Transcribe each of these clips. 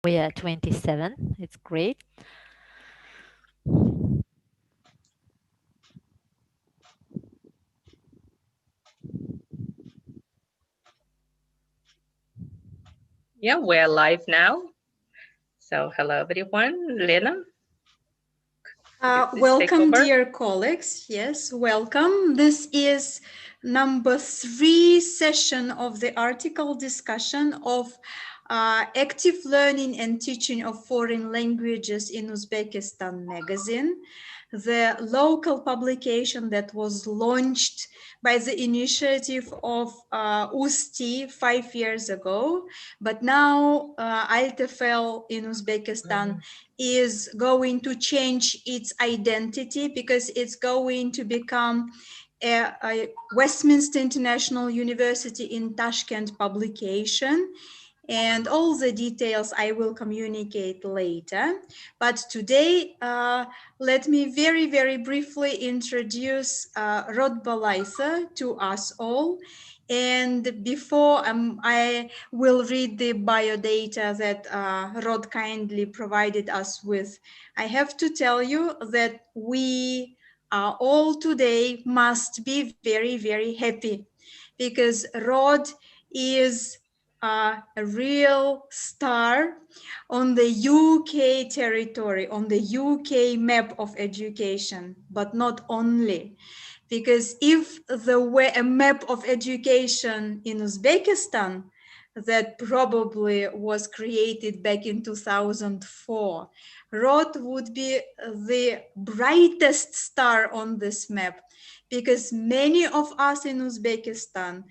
We are 27. It's great. Yeah, we're live now. So hello everyone. Lena, could you please take Welcome, over? dear colleagues. Yes, welcome. This is number 3 session of the article discussion of active learning and teaching of foreign languages in Uzbekistan magazine, the local publication that was launched by the initiative of USTI 5 years ago. But now Altefel in Uzbekistan is going to change its identity because it's going to become a Westminster International University in Tashkent publication. And all the details I will communicate later. But today, let me very, very briefly introduce Rod Bolitho to us all. And before I will read the biodata that Rod kindly provided us with, I have to tell you that we all today must be very, very happy because Rod is a real star on the UK territory, on the UK map of education, but not only. Because if there were a map of education in Uzbekistan that probably was created back in 2004, Rod would be the brightest star on this map because many of us in Uzbekistan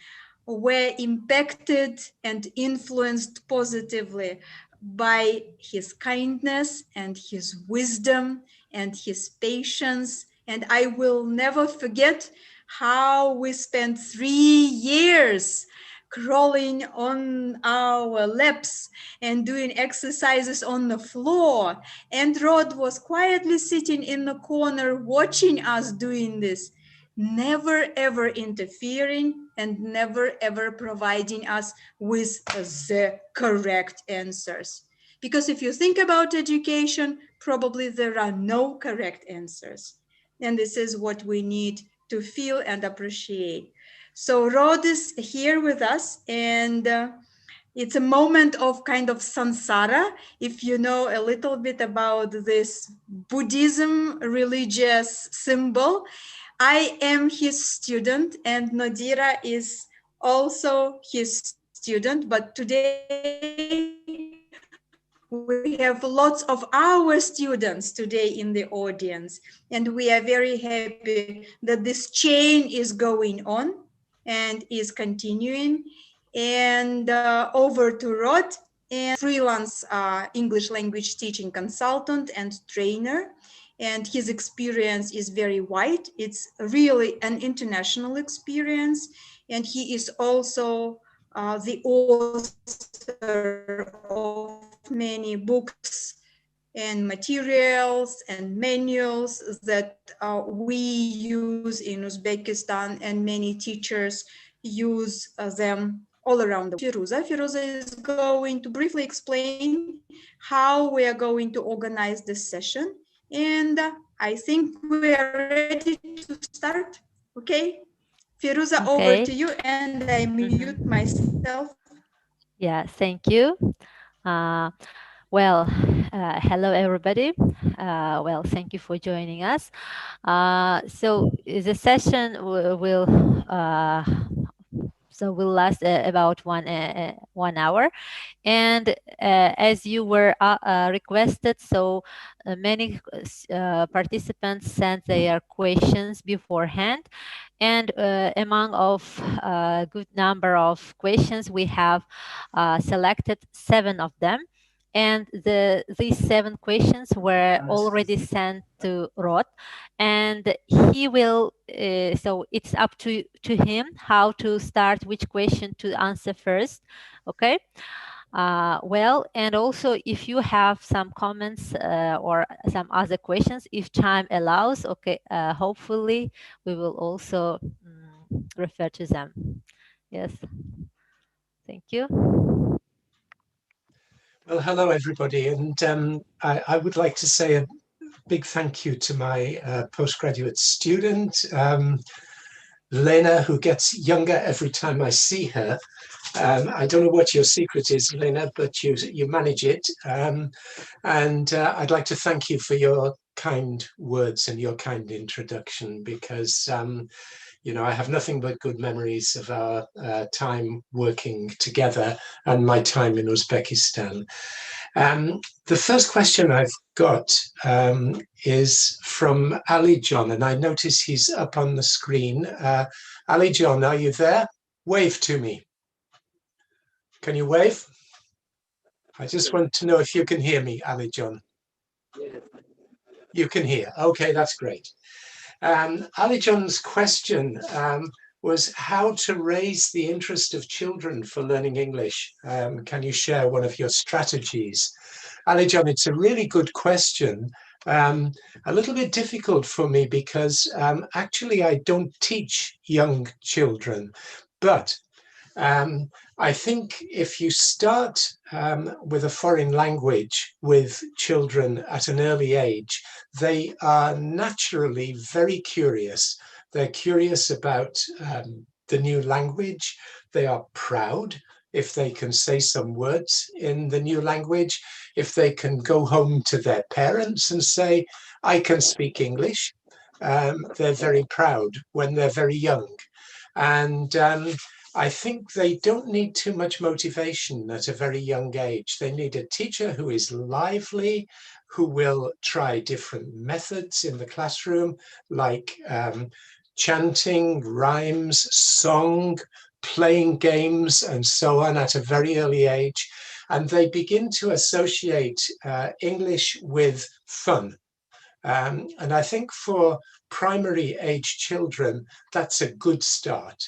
were impacted and influenced positively by his kindness and his wisdom and his patience. And I will never forget how we spent 3 years crawling on our laps and doing exercises on the floor. And Rod was quietly sitting in the corner watching us doing this, never ever interfering and never ever providing us with the correct answers. Because if you think about education, probably there are no correct answers. And this is what we need to feel and appreciate. So Rod is here with us, and it's a moment of kind of samsara. If you know a little bit about this Buddhism religious symbol, I am his student, and Nadira is also his student, but today we have lots of our students today in the audience, and we are very happy that this chain is going on and is continuing. And over to Rod, and freelance English language teaching consultant and trainer. And his experience is very wide. It's really an international experience. And he is also the author of many books and materials and manuals that we use in Uzbekistan, and many teachers use them all around the world. Firuza is going to briefly explain how we are going to organize this session. And I think we are ready to start. Okay? Firuza, over to you, and I Okay. mute myself. Yeah, thank you. Uh, well, hello everybody. Well, thank you for joining us. So the session will will last about 1 hour, and as you were requested, so many participants sent their questions beforehand, and among of good number of questions, we have selected 7 of them, and these 7 questions were already sent to Rod, and he will so it's up to him how to start, which question to answer first. Okay. Well, and also if you have some comments or some other questions, if time allows, okay, hopefully we will also refer to them. Yes. Thank you. Well, hello, everybody. And I would like to say a big thank you to my postgraduate student, Lena, who gets younger every time I see her. I don't know what your secret is, Lena, but you manage it. And I'd like to thank you for your kind words and your kind introduction, because you know, I have nothing but good memories of our time working together and my time in Uzbekistan. The first question I've got is from Ali John, and I notice he's up on the screen. Ali John, are you there? Wave to me. Can you wave? I just want to know if you can hear me, Ali John. You can hear. Okay, that's great. Ali John's question was how to raise the interest of children for learning English. Can you share one of your strategies? Ali John, it's a really good question. A little bit difficult for me because actually I don't teach young children, but I think if you start with a foreign language with children at an early age, they are naturally very curious. They're curious about the new language. They are proud if they can say some words in the new language, if they can go home to their parents and say, I can speak English. They're very proud when they're very young. And I think they don't need too much motivation at a very young age. They need a teacher who is lively, who will try different methods in the classroom, like chanting, rhymes, song, playing games, and so on at a very early age. And they begin to associate English with fun. And I think for primary age children, that's a good start.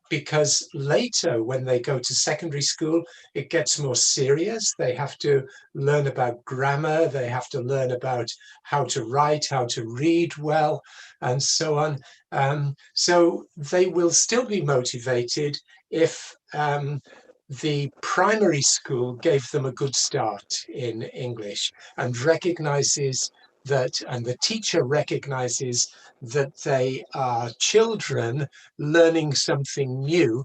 Because later, when they go to secondary school, it gets more serious. They have to learn about grammar. They have to learn about how to write, how to read well, and so on. So they will still be motivated if the primary school gave them a good start in English and recognizes that, and the teacher recognizes that they are children learning something new,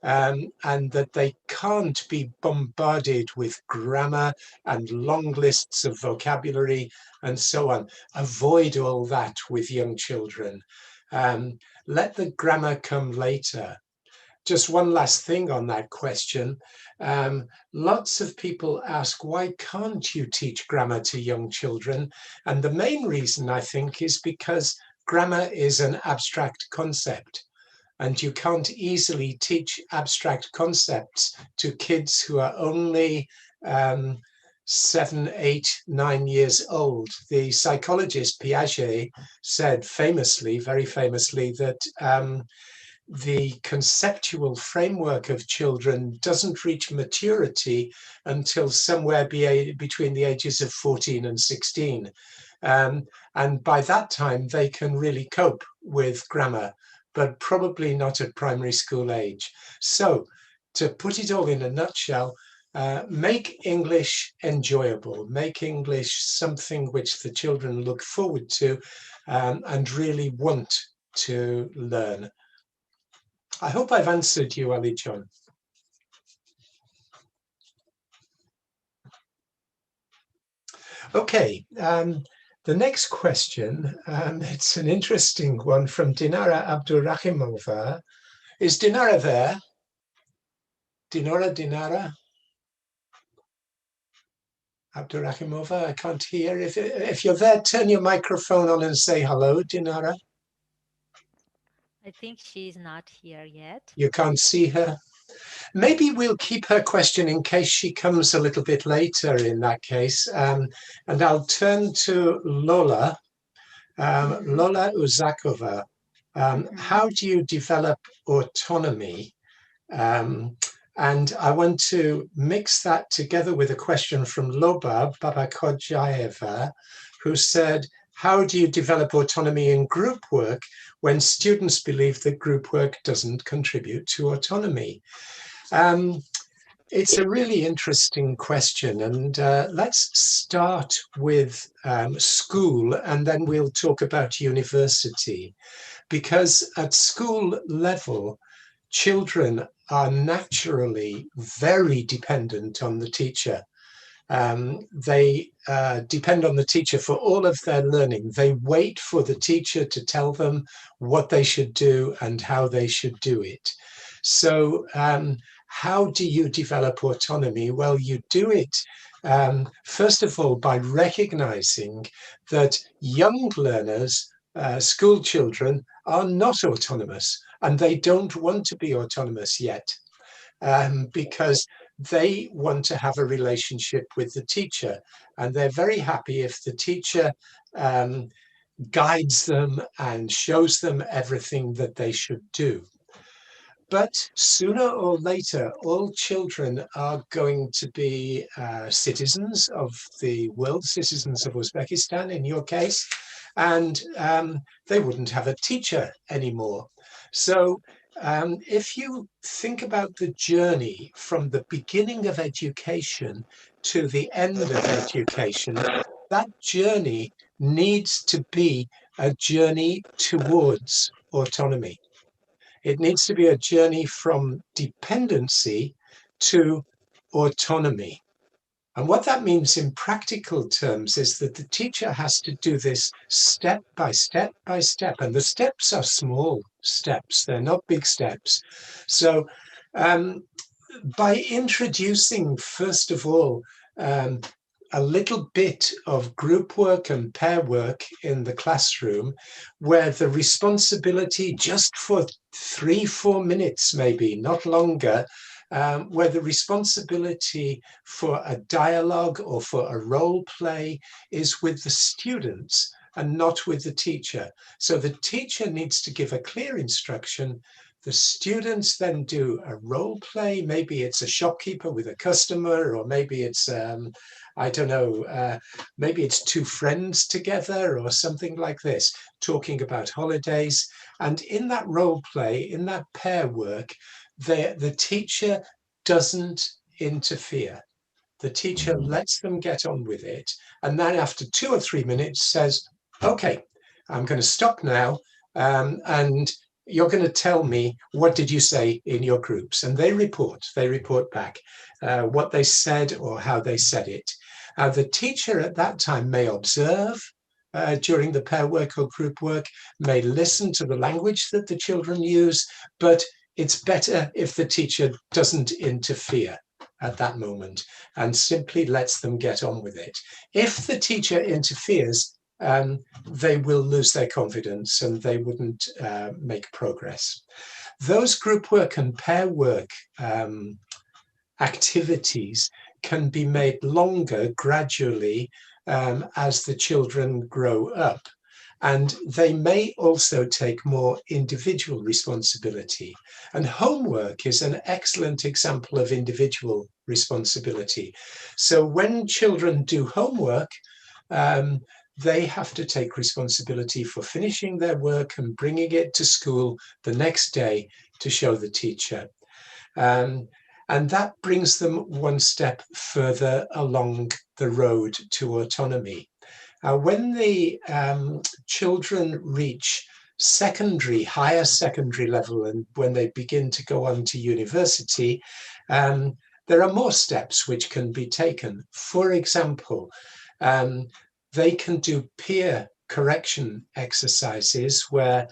and that they can't be bombarded with grammar and long lists of vocabulary and so on. Avoid all that with young children. Let the grammar come later. Just one last thing on that question. Lots of people ask, why can't you teach grammar to young children? And the main reason, I think, is because grammar is an abstract concept, and you can't easily teach abstract concepts to kids who are only 7, 8, 9 years old. The psychologist Piaget said famously, very famously, that the conceptual framework of children doesn't reach maturity until somewhere between the ages of 14 and 16. And by that time, they can really cope with grammar, but probably not at primary school age. So to put it all in a nutshell, make English enjoyable, make English something which the children look forward to and really want to learn. I hope I've answered you, Ali John. Okay, the next question, it's an interesting one from Dinara Abdurrahimova. Is Dinara there? Dinara? Abdurrahimova, I can't hear. If you're there, turn your microphone on and say hello, Dinara. I think she's not here yet. You can't see her? Maybe we'll keep her question in case she comes a little bit later in that case. And I'll turn to Lola, Lola Uzakova. How do you develop autonomy? And I want to mix that together with a question from Loba Babakodjaeva, who said, how do you develop autonomy in group work when students believe that group work doesn't contribute to autonomy? It's a really interesting question, and let's start with school, and then we'll talk about university. Because at school level, children are naturally very dependent on the teacher. They depend on the teacher for all of their learning. They wait for the teacher to tell them what they should do and how they should do it. So how do you develop autonomy? Well, you do it first of all by recognizing that young learners, school children, are not autonomous, and they don't want to be autonomous yet. Because they want to have a relationship with the teacher, and they're very happy if the teacher guides them and shows them everything that they should do. But sooner or later, all children are going to be citizens of the world, citizens of Uzbekistan in your case, and they wouldn't have a teacher anymore. So if you think about the journey from the beginning of education to the end of education, that journey needs to be a journey towards autonomy. It needs to be a journey from dependency to autonomy. And what that means in practical terms is that the teacher has to do this step by step by step. And the steps are small steps, they're not big steps. So by introducing, first of all, a little bit of group work and pair work in the classroom, where the responsibility, just for 3-4 minutes, maybe not longer, where the responsibility for a dialogue or for a role play is with the students and not with the teacher. So the teacher needs to give a clear instruction. The students then do a role play. Maybe it's a shopkeeper with a customer, or maybe it's, I don't know, maybe it's two friends together or something like this, talking about holidays. And in that role play, in that pair work, the teacher doesn't interfere. The teacher lets them get on with it. And then after 2 or 3 minutes says, okay, I'm going to stop now. And you're going to tell me, what did you say in your groups? And they report back what they said or how they said it. The teacher at that time may observe during the pair work or group work, may listen to the language that the children use, but it's better if the teacher doesn't interfere at that moment and simply lets them get on with it. If the teacher interferes, they will lose their confidence and they wouldn't make progress. Those group work and pair work activities can be made longer gradually as the children grow up. And they may also take more individual responsibility. And homework is an excellent example of individual responsibility. So when children do homework, they have to take responsibility for finishing their work and bringing it to school the next day to show the teacher. And that brings them one step further along the road to autonomy. When the children reach higher secondary level, and when they begin to go on to university, there are more steps which can be taken. For example, they can do peer correction exercises where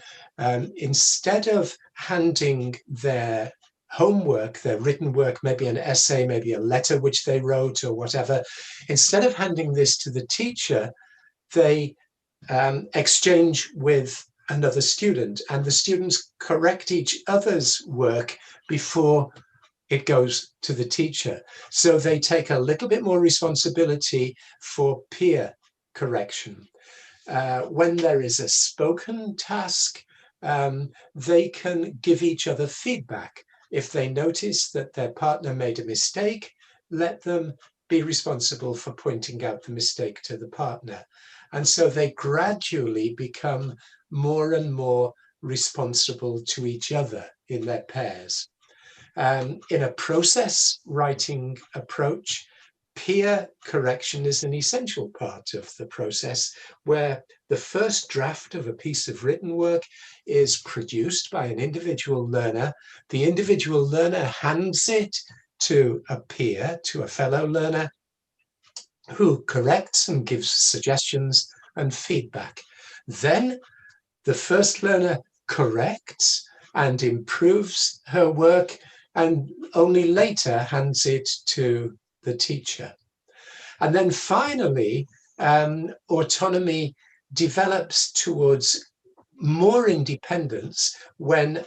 instead of handing their homework, their written work, maybe an essay, maybe a letter which they wrote or whatever, instead of handing this to the teacher, they exchange with another student, and the students correct each other's work before it goes to the teacher. So they take a little bit more responsibility for peer correction. When there is a spoken task, they can give each other feedback. If they notice that their partner made a mistake, let them be responsible for pointing out the mistake to the partner. And so they gradually become more and more responsible to each other in their pairs. In a process writing approach, peer correction is an essential part of the process, where the first draft of a piece of written work is produced by an individual learner. The individual learner hands it to a peer, to a fellow learner, who corrects and gives suggestions and feedback. Then the first learner corrects and improves her work, and only later hands it to the teacher. And then finally, autonomy develops towards more independence when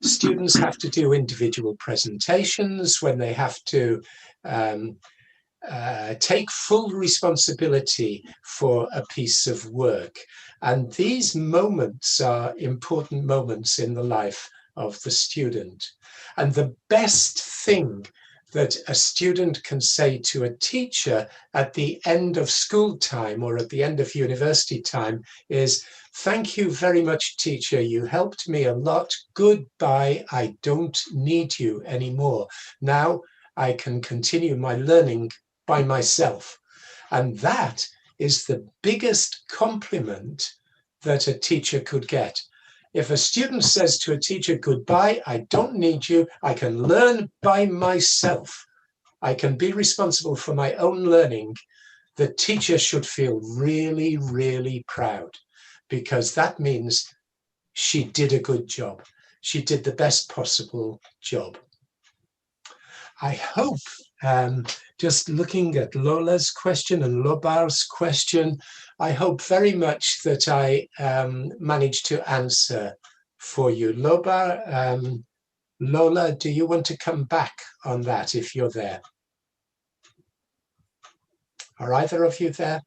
students have to do individual presentations, when they have to take full responsibility for a piece of work. And these moments are important moments in the life of the student. And the best thing that a student can say to a teacher at the end of school time or at the end of university time is, "Thank you very much, teacher. You helped me a lot. Goodbye. I don't need you anymore. Now I can continue my learning by myself." And that is the biggest compliment that a teacher could get. If a student says to a teacher, "Goodbye, I don't need you, I can learn by myself, I can be responsible for my own learning," the teacher should feel really, really proud, because that means she did a good job. She did the best possible job. I hope, just looking at Lola's question and Lobar's question, I hope very much that I managed to answer for you. Lobar, Lola, do you want to come back on that if you're there? Are either of you there?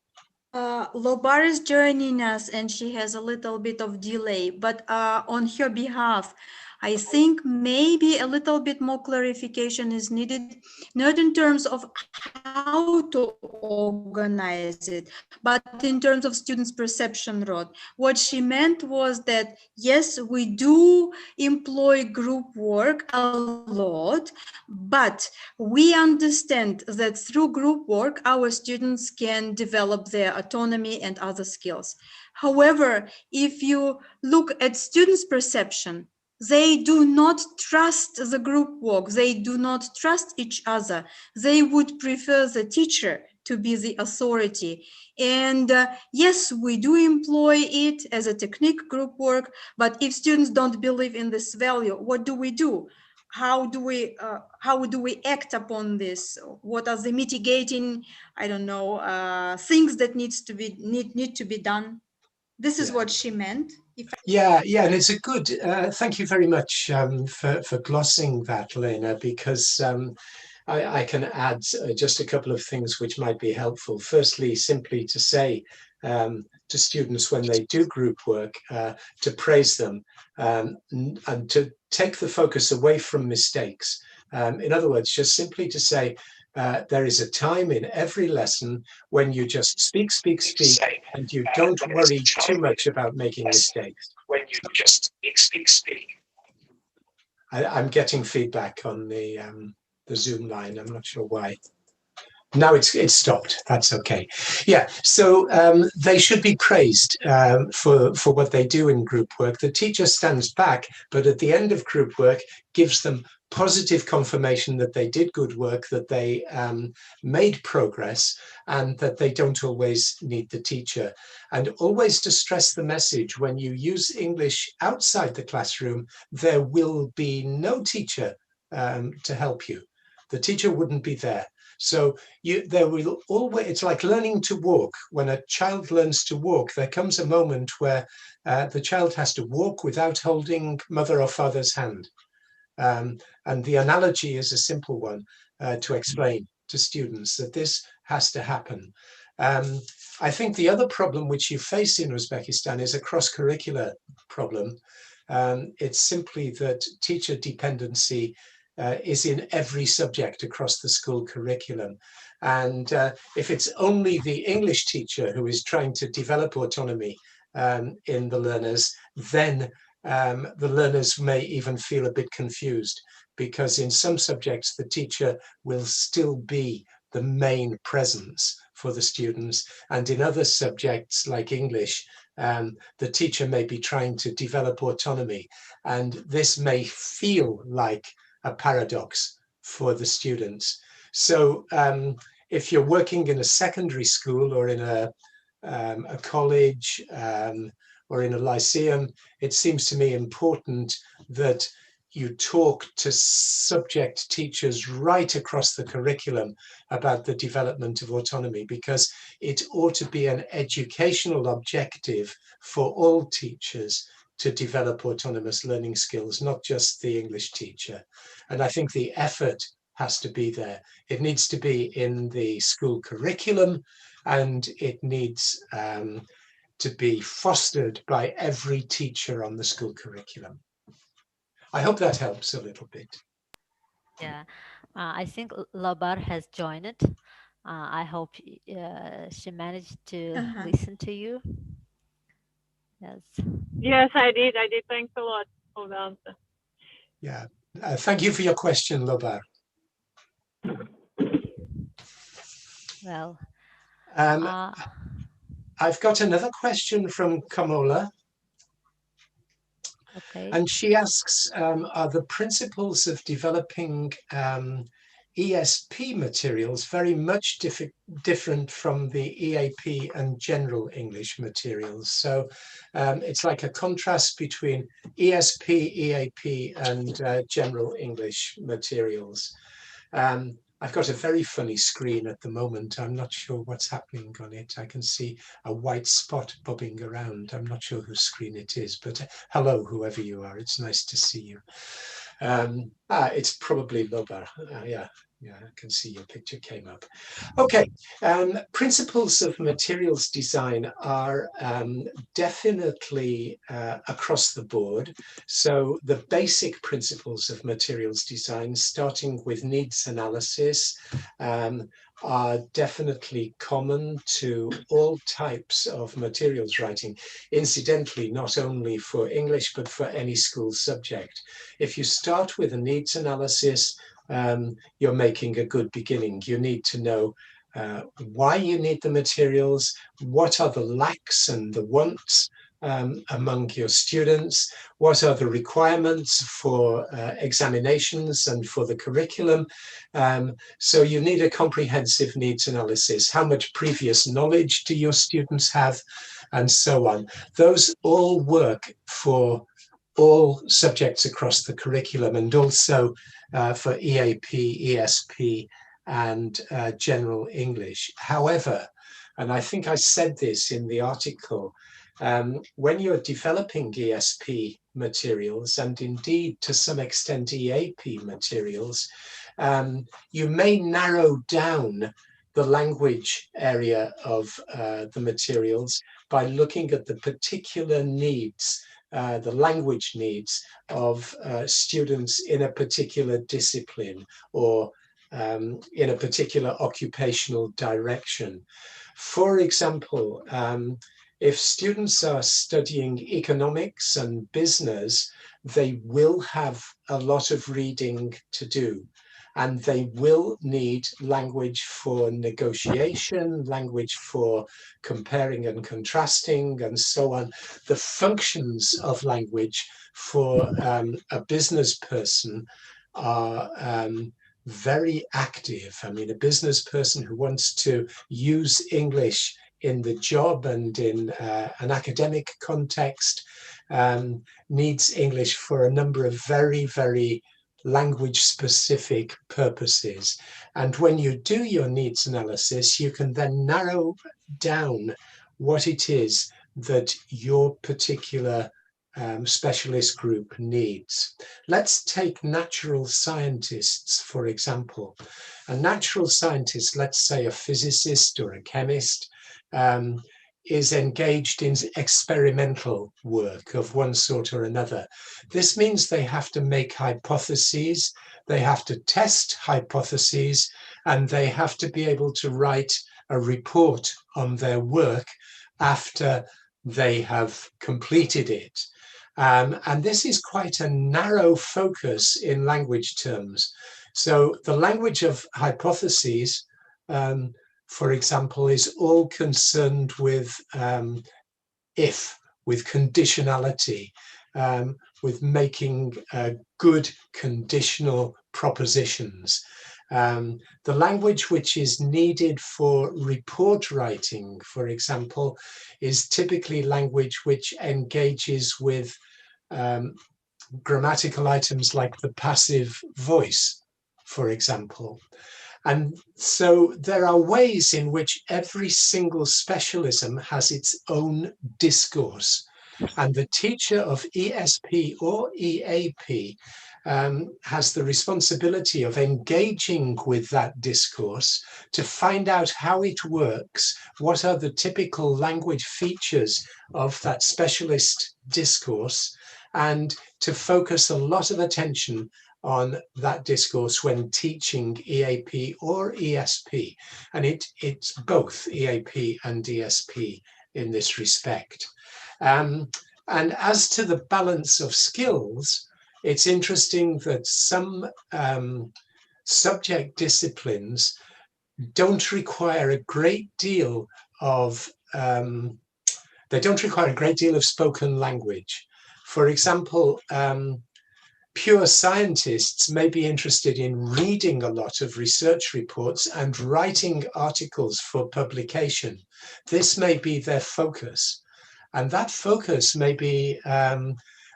Lobar is joining us and she has a little bit of delay, but on her behalf, I think maybe a little bit more clarification is needed, not in terms of how to organize it, but in terms of students' perception, Rod. What she meant was that, yes, we do employ group work a lot, but we understand that through group work, our students can develop their autonomy and other skills. However, if you look at students' perception, they do not trust the group work. They do not trust each other. They would prefer the teacher to be the authority. And yes, we do employ it as a technique, group work, but if students don't believe in this value, what do we do? How do we act upon this? What are the mitigating, I don't know, things that need to be done? This is what she meant. Yeah, and it's a good, thank you very much for glossing that, Lena, because I can add just a couple of things which might be helpful. Firstly, simply to say to students when they do group work, to praise them and to take the focus away from mistakes. In other words, just simply to say, there is a time in every lesson when you just speak, and you don't worry too much about making mistakes. When you just speak. I'm getting feedback on the Zoom line. I'm not sure why. Now it's stopped. That's okay. Yeah, so they should be praised for what they do in group work. The teacher stands back, but at the end of group work gives them positive confirmation that they did good work, that they made progress, and that they don't always need the teacher. And always to stress the message, when you use English outside the classroom, there will be no teacher to help you. The teacher wouldn't be there. So there will always, it's like learning to walk. When a child learns to walk, there comes a moment where the child has to walk without holding mother or father's hand. And the analogy is a simple one to explain to students that this has to happen. I think the other problem which you face in Uzbekistan is a cross-curricular problem. It's simply that teacher dependency is in every subject across the school curriculum. And if it's only the English teacher who is trying to develop autonomy in the learners, then the learners may even feel a bit confused, because in some subjects, the teacher will still be the main presence for the students. And in other subjects like English, the teacher may be trying to develop autonomy. And this may feel like a paradox for the students. So if you're working in a secondary school or in a college or in a lyceum, it seems to me important that you talk to subject teachers right across the curriculum about the development of autonomy, because it ought to be an educational objective for all teachers to develop autonomous learning skills, not just the English teacher. And I think the effort has to be there. It needs to be in the school curriculum, and it needs to be fostered by every teacher on the school curriculum. I hope that helps a little bit. Yeah, I think Labar has joined it. I hope she managed to listen to you. Yes. Yes, I did. Thanks a lot for the answer. Yeah. Thank you for your question, Labar. Well, I've got another question from Kamola. Okay. And she asks, are the principles of developing ESP materials very much different from the EAP and general English materials? So it's like a contrast between ESP, EAP, and general English materials. I've got a very funny screen at the moment. I'm not sure what's happening on it. I can see a white spot bobbing around. I'm not sure whose screen it is, but hello, whoever you are. It's nice to see you. It's probably Lobar. Yeah, I can see your picture came up. Okay, principles of materials design are definitely across the board. So the basic principles of materials design, starting with needs analysis, are definitely common to all types of materials writing. Incidentally, not only for English, but for any school subject. If you start with a needs analysis, you're making a good beginning. You need to know why you need the materials, what are the lacks and the wants among your students, what are the requirements for examinations and for the curriculum. So you need a comprehensive needs analysis. How much previous knowledge do your students have, and so on. Those all work for all subjects across the curriculum, and also for EAP, ESP, and general English. However, and I think I said this in the article, when you're developing ESP materials, and indeed to some extent EAP materials, you may narrow down the language area of the materials by looking at the particular needs, the language needs of students in a particular discipline or in a particular occupational direction. For example, if students are studying economics and business, they will have a lot of reading to do. And they will need language for negotiation, language for comparing and contrasting, and so on. The functions of language for a business person are very active. I mean, a business person who wants to use English in the job and in an academic context needs English for a number of very, very language-specific purposes. And when you do your needs analysis, you can then narrow down what it is that your particular specialist group needs. Let's take natural scientists, for example. A natural scientist, let's say a physicist or a chemist, is engaged in experimental work of one sort or another. This means they have to make hypotheses, they have to test hypotheses, and they have to be able to write a report on their work after they have completed it. And this is quite a narrow focus in language terms. So the language of hypotheses, for example, is all concerned with if, with conditionality, with making good conditional propositions. The language which is needed for report writing, for example, is typically language which engages with grammatical items like the passive voice, for example. And so there are ways in which every single specialism has its own discourse. And the teacher of ESP or EAP has the responsibility of engaging with that discourse to find out how it works, what are the typical language features of that specialist discourse, and to focus a lot of attention on that discourse when teaching EAP or ESP. And it's both EAP and ESP in this respect. And as to the balance of skills, it's interesting that some subject disciplines don't require a great deal of spoken language. For example, pure scientists may be interested in reading a lot of research reports and writing articles for publication. This may be their focus. And that focus may be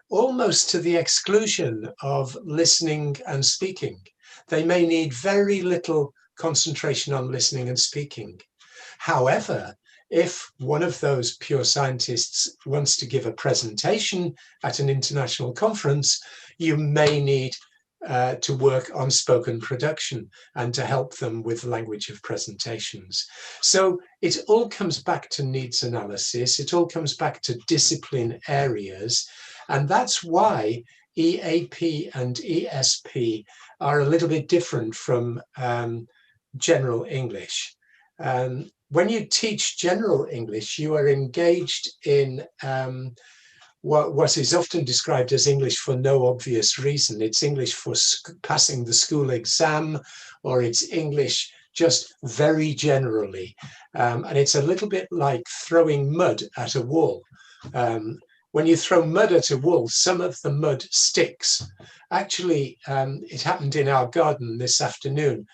almost to the exclusion of listening and speaking. They may need very little concentration on listening and speaking. However, if one of those pure scientists wants to give a presentation at an international conference, you may need to work on spoken production and to help them with the language of presentations. So it all comes back to needs analysis. It all comes back to discipline areas. And that's why EAP and ESP are a little bit different from general English. When you teach general English, you are engaged in what is often described as English for no obvious reason. It's English for passing the school exam, or it's English just very generally. And it's a little bit like throwing mud at a wall. When you throw mud at a wall, some of the mud sticks. Actually, it happened in our garden this afternoon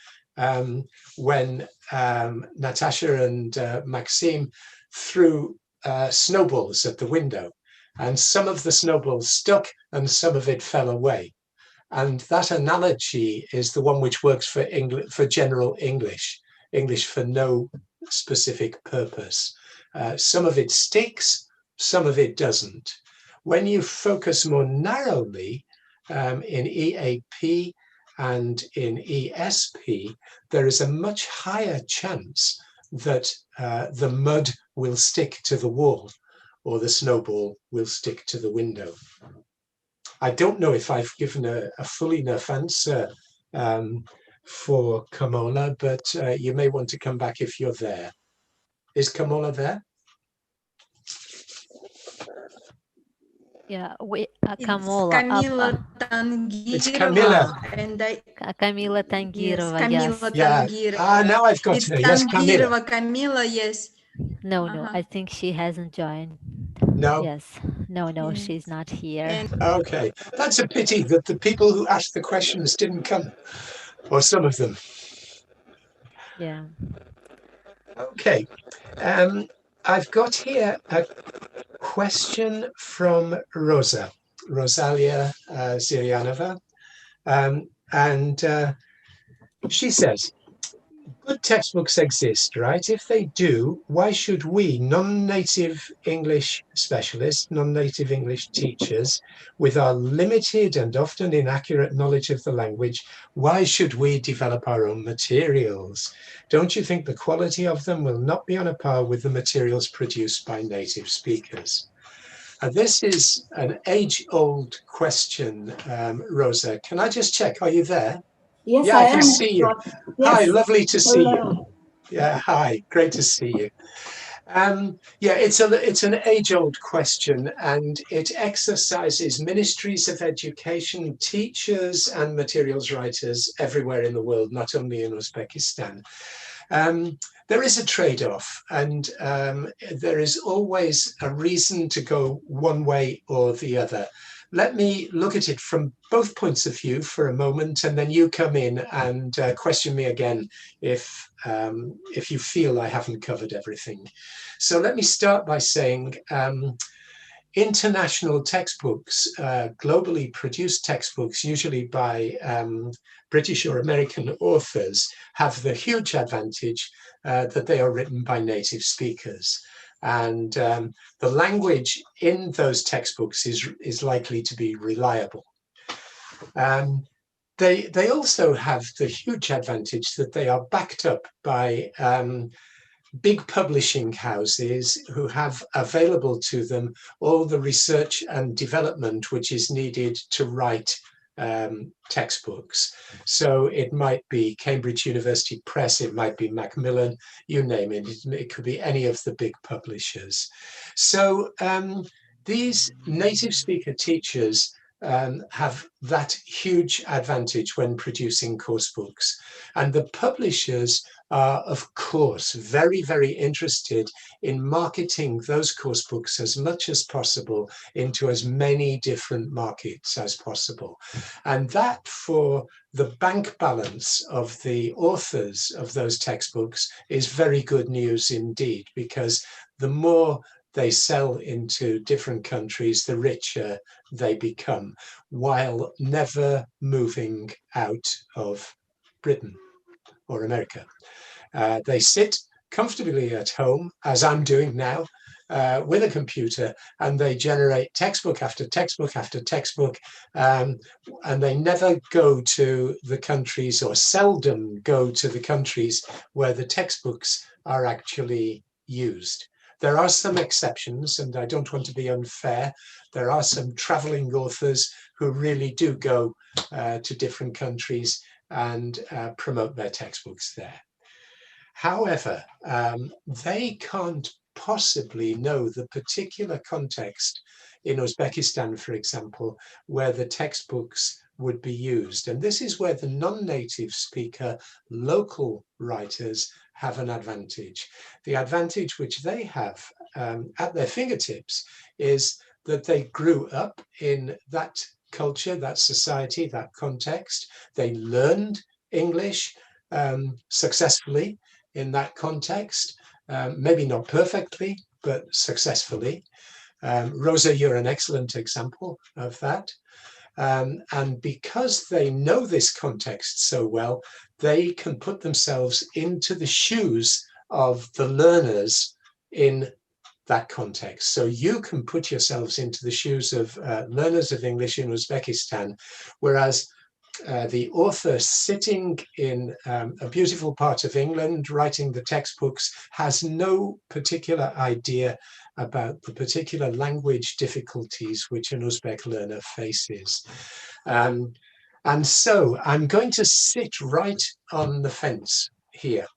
when Natasha and Maxime threw snowballs at the window. And some of the snowballs stuck and some of it fell away. And that analogy is the one which works for general English, English for no specific purpose. Some of it sticks, some of it doesn't. When you focus more narrowly in EAP and in ESP, there is a much higher chance that the mud will stick to the wall, or the snowball will stick to the window. I don't know if I've given a full enough answer for Kamola, but you may want to come back if you're there. Is Kamola there? Yeah, Kamola. Camila Tangirova. It's Camilla. And Camila Tangirova, yes. Camila Yeah. Tangirova. Now I've got it's her. Yes, Tangirova, Camila, yes. No, I think she hasn't joined. No. Yes. No, she's not here. Okay, that's a pity that the people who asked the questions didn't come, or some of them. Yeah. Okay, I've got here a question from Rosalia Zirianova, and she says, good textbooks exist, right? If they do, why should we, non-native English specialists, non-native English teachers, with our limited and often inaccurate knowledge of the language, why should we develop our own materials? Don't you think the quality of them will not be on a par with the materials produced by native speakers? And this is an age-old question, Rosa. Can I just check, are you there? Yes, yeah, I can am. see you. Yes. Hi, lovely to see Hello. you. Yeah, hi, great to see you. Yeah, it's an age-old question, and it exercises ministries of education, teachers and materials writers everywhere in the world, not only in Uzbekistan. There is a trade-off, and there is always a reason to go one way or the other. Let me look at it from both points of view for a moment, and then you come in and question me again if you feel I haven't covered everything. So let me start by saying international textbooks, globally produced textbooks, usually by British or American authors, have the huge advantage that they are written by native speakers. And the language in those textbooks is likely to be reliable. They also have the huge advantage that they are backed up by big publishing houses who have available to them all the research and development which is needed to write textbooks. So it might be Cambridge University Press, it might be Macmillan, you name it. It could be any of the big publishers. So these native speaker teachers have that huge advantage when producing course books. And the publishers are, of course, very, very interested in marketing those course books as much as possible into as many different markets as possible. And that, for the bank balance of the authors of those textbooks, is very good news indeed, because the more they sell into different countries, the richer they become, while never moving out of Britain or America. They sit comfortably at home, as I'm doing now, with a computer, and they generate textbook after textbook after textbook, and they never go to the countries, or seldom go to the countries, where the textbooks are actually used. There are some exceptions, and I don't want to be unfair. There are some traveling authors who really do go to different countries and promote their textbooks there. However, they can't possibly know the particular context in Uzbekistan, for example, where the textbooks would be used. And this is where the non-native speaker local writers have an advantage. The advantage which they have at their fingertips is that they grew up in that culture, that society, that context. They learned English successfully in that context, maybe not perfectly, but successfully. Rosa, you're an excellent example of that. And because they know this context so well, they can put themselves into the shoes of the learners in that context. So you can put yourselves into the shoes of learners of English in Uzbekistan, whereas the author sitting in a beautiful part of England writing the textbooks has no particular idea about the particular language difficulties which an Uzbek learner faces. And so I'm going to sit right on the fence here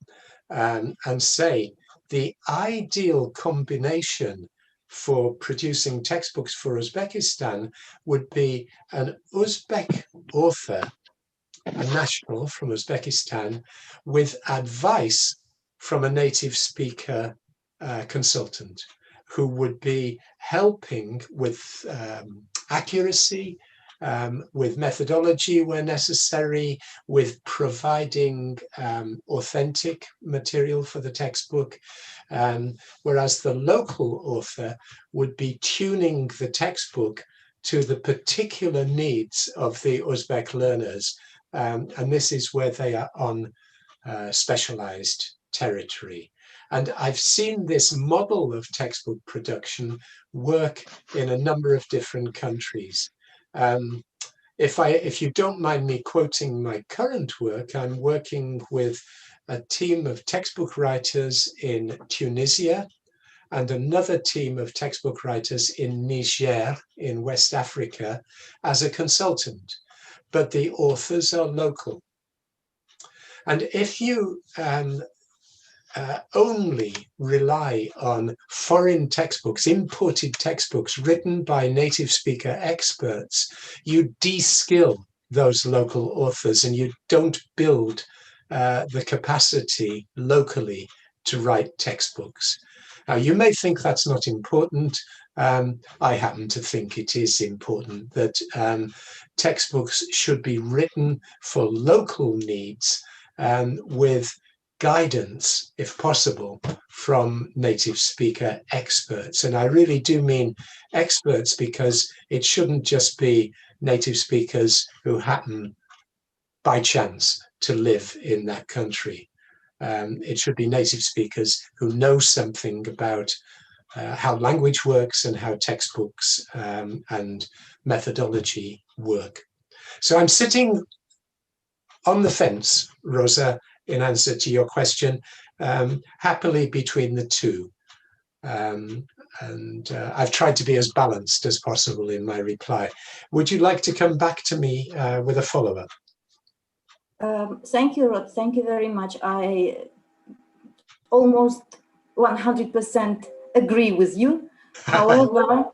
and say the ideal combination for producing textbooks for Uzbekistan would be an Uzbek author, a national from Uzbekistan, with advice from a native speaker consultant who would be helping with accuracy, with methodology where necessary, with providing authentic material for the textbook, whereas the local author would be tuning the textbook to the particular needs of the Uzbek learners. And this is where they are on specialized territory. And I've seen this model of textbook production work in a number of different countries. If you don't mind me quoting my current work, I'm working with a team of textbook writers in Tunisia and another team of textbook writers in Niger, in West Africa, as a consultant. But the authors are local. And if you only rely on foreign textbooks, imported textbooks written by native speaker experts, you de-skill those local authors and you don't build the capacity locally to write textbooks. Now, you may think that's not important. I happen to think it is important that textbooks should be written for local needs with guidance, if possible, from native speaker experts. And I really do mean experts, because it shouldn't just be native speakers who happen by chance to live in that country. It should be native speakers who know something about how language works and how textbooks and methodology work. So I'm sitting on the fence, Rosa, in answer to your question, happily between the two. I've tried to be as balanced as possible in my reply. Would you like to come back to me with a follow-up? Thank you, Rod. Thank you very much. I almost 100% agree with you. However,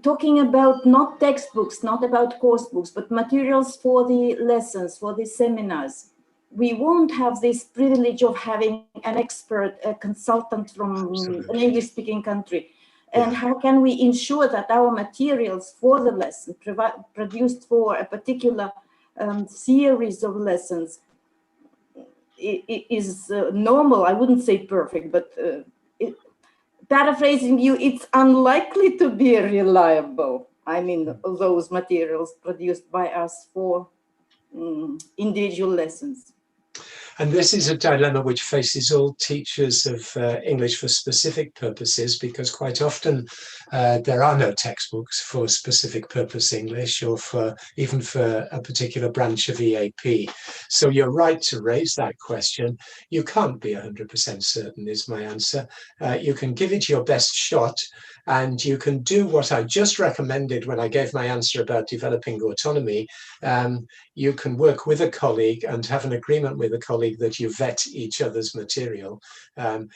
talking about not textbooks, not about course books, but materials for the lessons, for the seminars, we won't have this privilege of having an expert, a consultant from an English-speaking country. And how can we ensure that our materials for the lesson, produced for a particular series of lessons, is normal? I wouldn't say perfect, but paraphrasing you, it's unlikely to be reliable. I mean, those materials produced by us for individual lessons. And this is a dilemma which faces all teachers of English for specific purposes, because quite often there are no textbooks for specific purpose English, or for even for a particular branch of EAP. So you're right to raise that question. You can't be 100% certain, is my answer. You can give it your best shot, and you can do what I just recommended when I gave my answer about developing autonomy. You can work with a colleague and have an agreement with a colleague that you vet each other's material.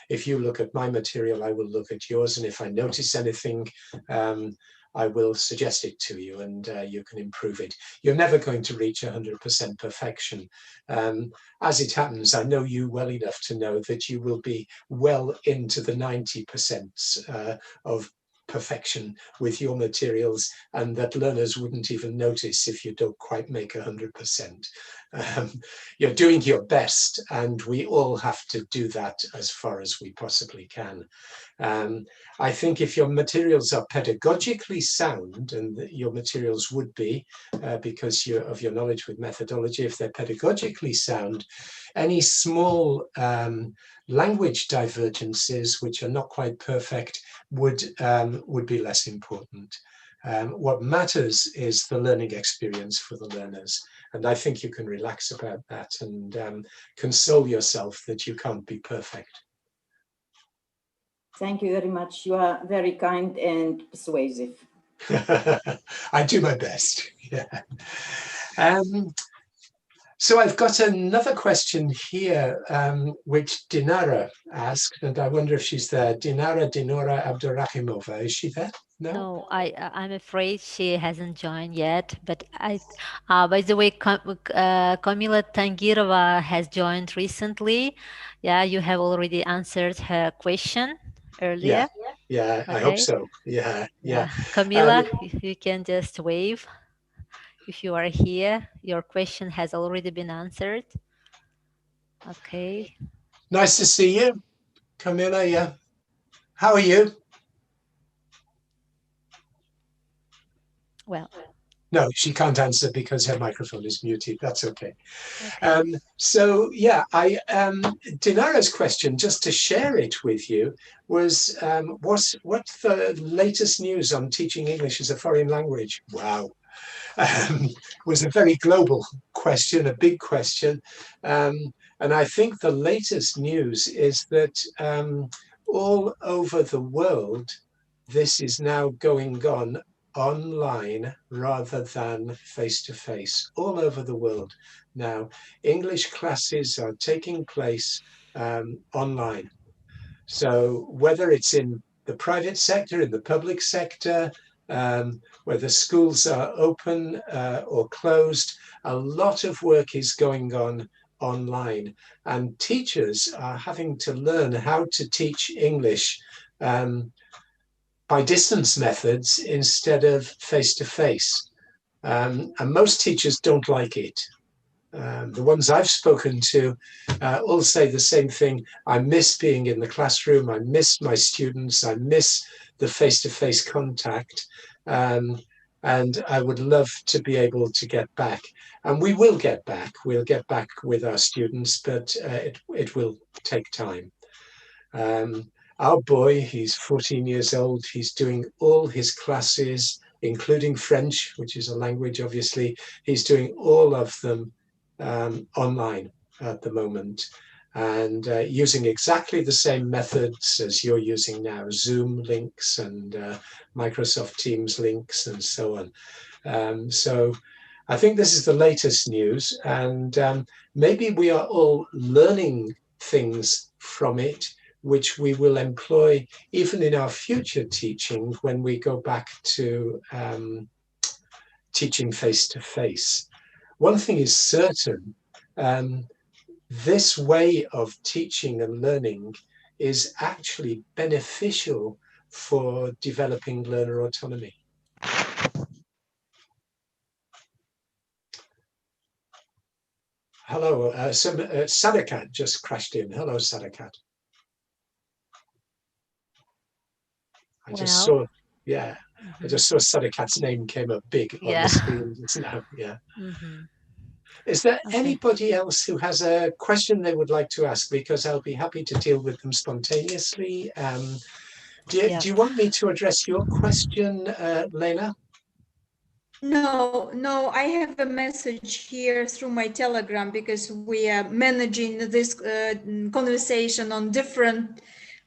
If you look at my material, I will look at yours, and if I notice anything, I will suggest it to you, and you can improve it. You're never going to reach 100% perfection. As it happens, I know you well enough to know that you will be well into the 90% of perfection with your materials, and that learners wouldn't even notice if you don't quite make 100%. You're doing your best, and we all have to do that as far as we possibly can. I think if your materials are pedagogically sound, and your materials would be because of your knowledge with methodology, if they're pedagogically sound, any small language divergences which are not quite perfect would be less important. What matters is the learning experience for the learners, and I think you can relax about that and console yourself that you can't be perfect. Thank you very much. You are very kind and persuasive. I do my best. Yeah. So I've got another question here, which Dinara asked, and I wonder if she's there. Dinora Abdurrahimova, is she there? No, I'm afraid she hasn't joined yet. But by the way, Kamila Tangirova has joined recently. Yeah, you have already answered her question earlier. Yeah, Okay. I hope so. Yeah. Kamila, if you can just wave. If you are here, your question has already been answered. Okay. Nice to see you, Camilla. Yeah. How are you? Well. No, she can't answer because her microphone is muted. That's okay. So yeah, Dinara's question, just to share it with you, was what's the latest news on teaching English as a foreign language? Wow. Was a very global question, a big question. And I think the latest news is that all over the world, this is now going on online rather than face-to-face, all over the world. Now, English classes are taking place online. So whether it's in the private sector, in the public sector, whether schools are open or closed, a lot of work is going on online, and teachers are having to learn how to teach English by distance methods instead of face-to-face. And most teachers don't like it. The ones I've spoken to all say the same thing. I miss being in the classroom. I miss my students. I miss the face-to-face contact. And I would love to be able to get back. And we will get back. We'll get back with our students, but it will take time. Our boy, he's 14 years old. He's doing all his classes, including French, which is a language, obviously. He's doing all of them online at the moment, and using exactly the same methods as you're using now, Zoom links and Microsoft Teams links and so on. So I think this is the latest news, and maybe we are all learning things from it, which we will employ even in our future teaching when we go back to teaching face-to-face. One thing is certain, this way of teaching and learning is actually beneficial for developing learner autonomy. Hello, Sadakat just crashed in. Hello, Sadakat. I just saw, yeah, I just saw Sadakat's name came up big on the screen just now. Yeah. Is there anybody else who has a question they would like to ask? Because I'll be happy to deal with them spontaneously. Do you want me to address your question, Lena? No, I have a message here through my Telegram, because we are managing this conversation on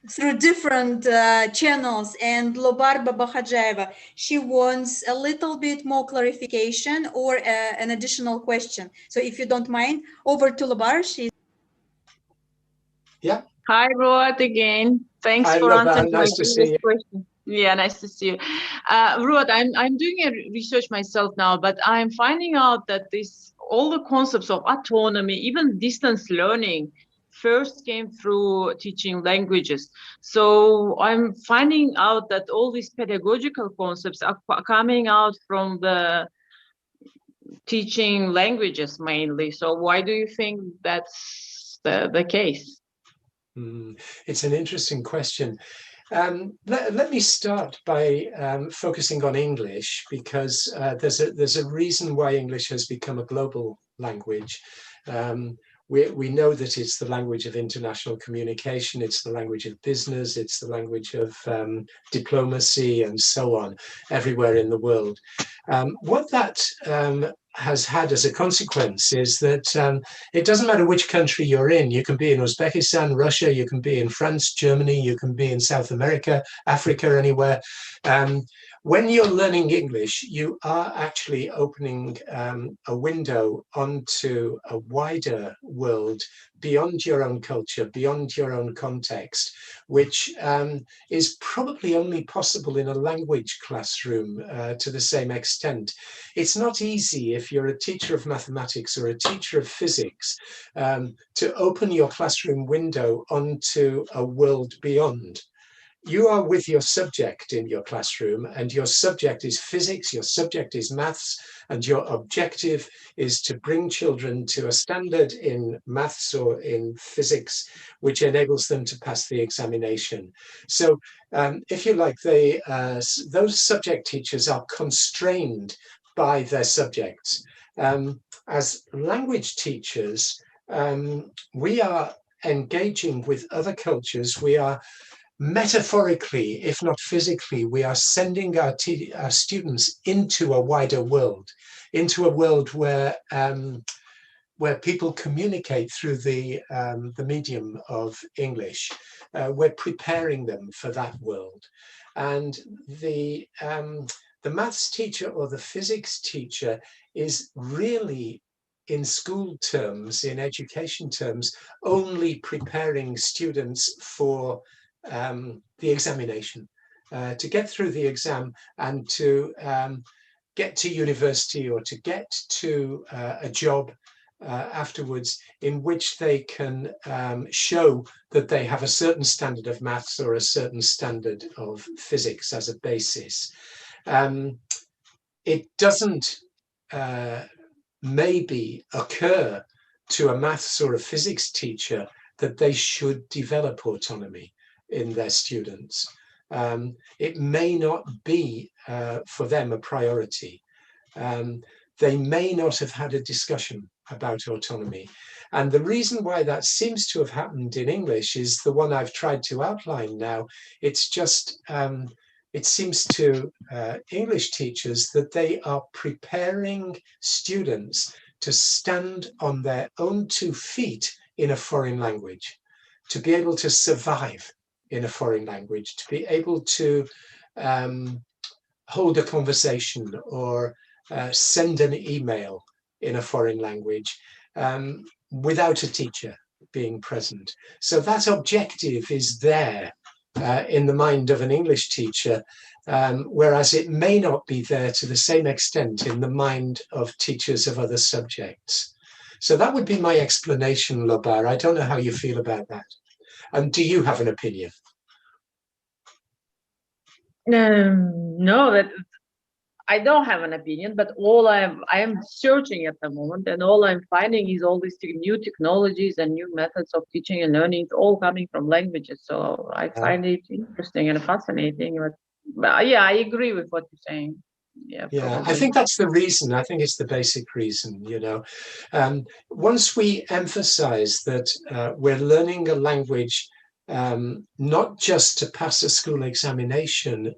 through different channels, and Lobar Babahajeva, she wants a little bit more clarification or an additional question. So if you don't mind, over to Lobar. Yeah. Hi, Ruat again. Thanks for answering my previous question. Yeah, nice to see you. Ruat, I'm doing a research myself now, but I'm finding out that all the concepts of autonomy, even distance learning, first came through teaching languages. So I'm finding out that all these pedagogical concepts are coming out from the teaching languages mainly. So why do you think that's the case? It's an interesting question. Let me start by focusing on English, because there's a reason why English has become a global language. We know that it's the language of international communication, it's the language of business, it's the language of diplomacy and so on, everywhere in the world. What that has had as a consequence is that it doesn't matter which country you're in. You can be in Uzbekistan, Russia, you can be in France, Germany, you can be in South America, Africa, anywhere. When you're learning English, you are actually opening a window onto a wider world beyond your own culture, beyond your own context, which is probably only possible in a language classroom to the same extent. It's not easy if you're a teacher of mathematics or a teacher of physics to open your classroom window onto a world beyond. You are with your subject in your classroom, and your subject is physics, your subject is maths, and your objective is to bring children to a standard in maths or in physics which enables them to pass the examination. So if you like, those subject teachers are constrained by their subjects. As language teachers, we are engaging with other cultures. We are metaphorically, if not physically, we are sending our students into a wider world, into a world where people communicate through the medium of English. We're preparing them for that world. And the maths teacher or the physics teacher is really in school terms, in education terms, only preparing students for the examination, to get through the exam and to get to university or to get to a job afterwards, in which they can show that they have a certain standard of maths or a certain standard of physics as a basis. It doesn't maybe occur to a maths or a physics teacher that they should develop autonomy in their students. It may not be for them a priority. They may not have had a discussion about autonomy. And the reason why that seems to have happened in English is the one I've tried to outline now. It's just, it seems to English teachers that they are preparing students to stand on their own 2 feet in a foreign language, to be able to survive in a foreign language, to be able to hold a conversation or send an email in a foreign language without a teacher being present. So that objective is there in the mind of an English teacher, whereas it may not be there to the same extent in the mind of teachers of other subjects. So that would be my explanation, Lobar. I don't know how you feel about that. And do you have an opinion? No, that I don't have an opinion, but all I am searching at the moment, and all I'm finding is all these new technologies and new methods of teaching and learning, all coming from languages. So I find it interesting and fascinating. But yeah, I agree with what you're saying. Yeah, I think that's the reason. I think it's the basic reason, you know. Once we emphasize that we're learning a language not just to pass a school examination,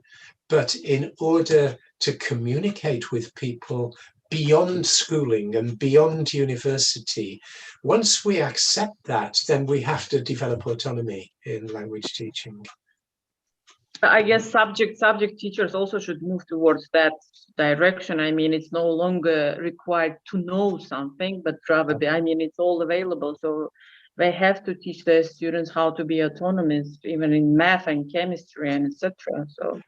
but in order to communicate with people beyond schooling and beyond university, once we accept that, then we have to develop autonomy in language teaching. I guess subject teachers also should move towards that direction. I mean, it's no longer required to know something, but rather, I mean, it's all available. So they have to teach their students how to be autonomous, even in math and chemistry and etc. So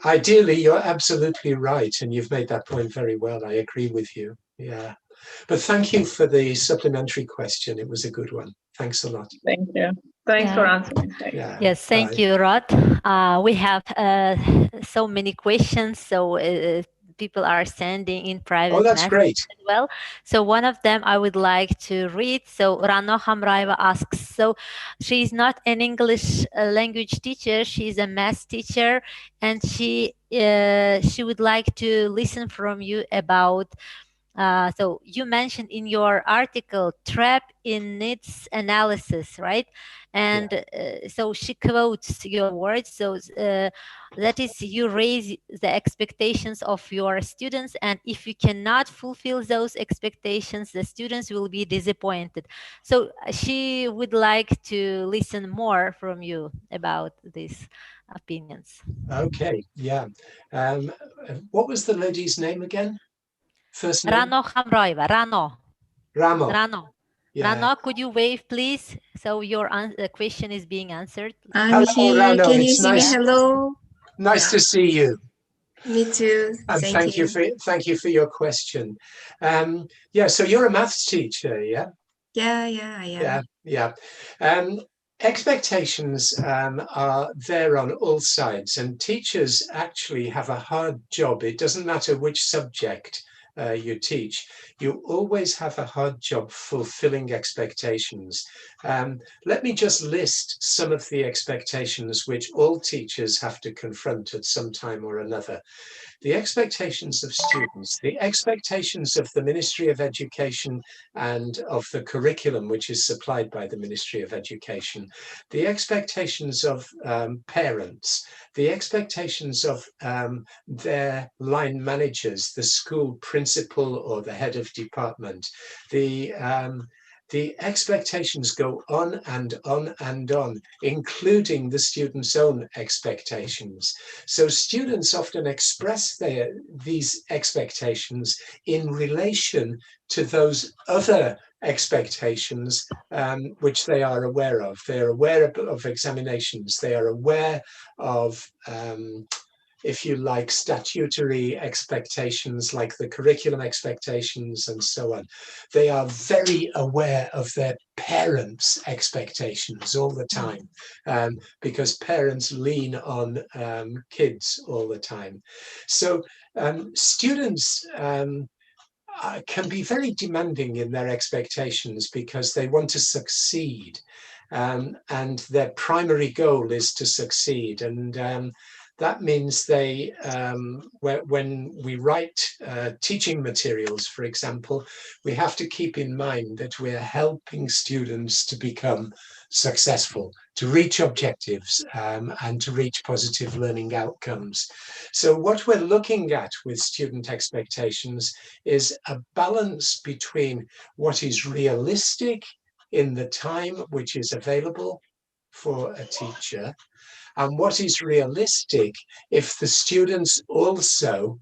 ideally, you're absolutely right, and you've made that point very well. I agree with you. Yeah, but thank you for the supplementary question. It was a good one. Thanks a lot. Thank you. Thanks for answering. Yes, thank you, Rod. We have so many questions, so people are sending in private that's great as well. So one of them I would like to read. So Rano Hamraeva asks, so she's not an English language teacher, she's a math teacher, and she would like to listen from you about so you mentioned in your article trap in needs analysis, right? And so she quotes your words. So that is, you raise the expectations of your students, and if you cannot fulfill those expectations, the students will be disappointed. So she would like to listen more from you about these opinions. Okay, yeah. What was the lady's name again? First name? Rano Hamraeva. Rano. Yeah. Rano, could you wave, please? So your question is being answered. I'm here. Rano. Can you see me? Hello. Nice to see you. Me too. And thank you for your question. So you're a maths teacher, yeah? Yeah, I am. Yeah. Expectations are there on all sides, and teachers actually have a hard job. It doesn't matter which subject you teach, you always have a hard job fulfilling expectations. Let me just list some of the expectations which all teachers have to confront at some time or another. The expectations of students, the expectations of the Ministry of Education and of the curriculum which is supplied by the Ministry of Education, the expectations of parents, the expectations of their line managers, the school principal or the head of department, the the expectations go on and on and on, including the student's own expectations. So students often express these expectations in relation to those other expectations which they are aware of. They're aware of examinations. They are aware of if you like, statutory expectations like the curriculum expectations and so on. They are very aware of their parents' expectations all the time because parents lean on kids all the time. So students can be very demanding in their expectations because they want to succeed and their primary goal is to succeed. And that means they, when we write teaching materials, for example, we have to keep in mind that we're helping students to become successful, to reach objectives and to reach positive learning outcomes. So what we're looking at with student expectations is a balance between what is realistic in the time which is available for a teacher and what is realistic if the students also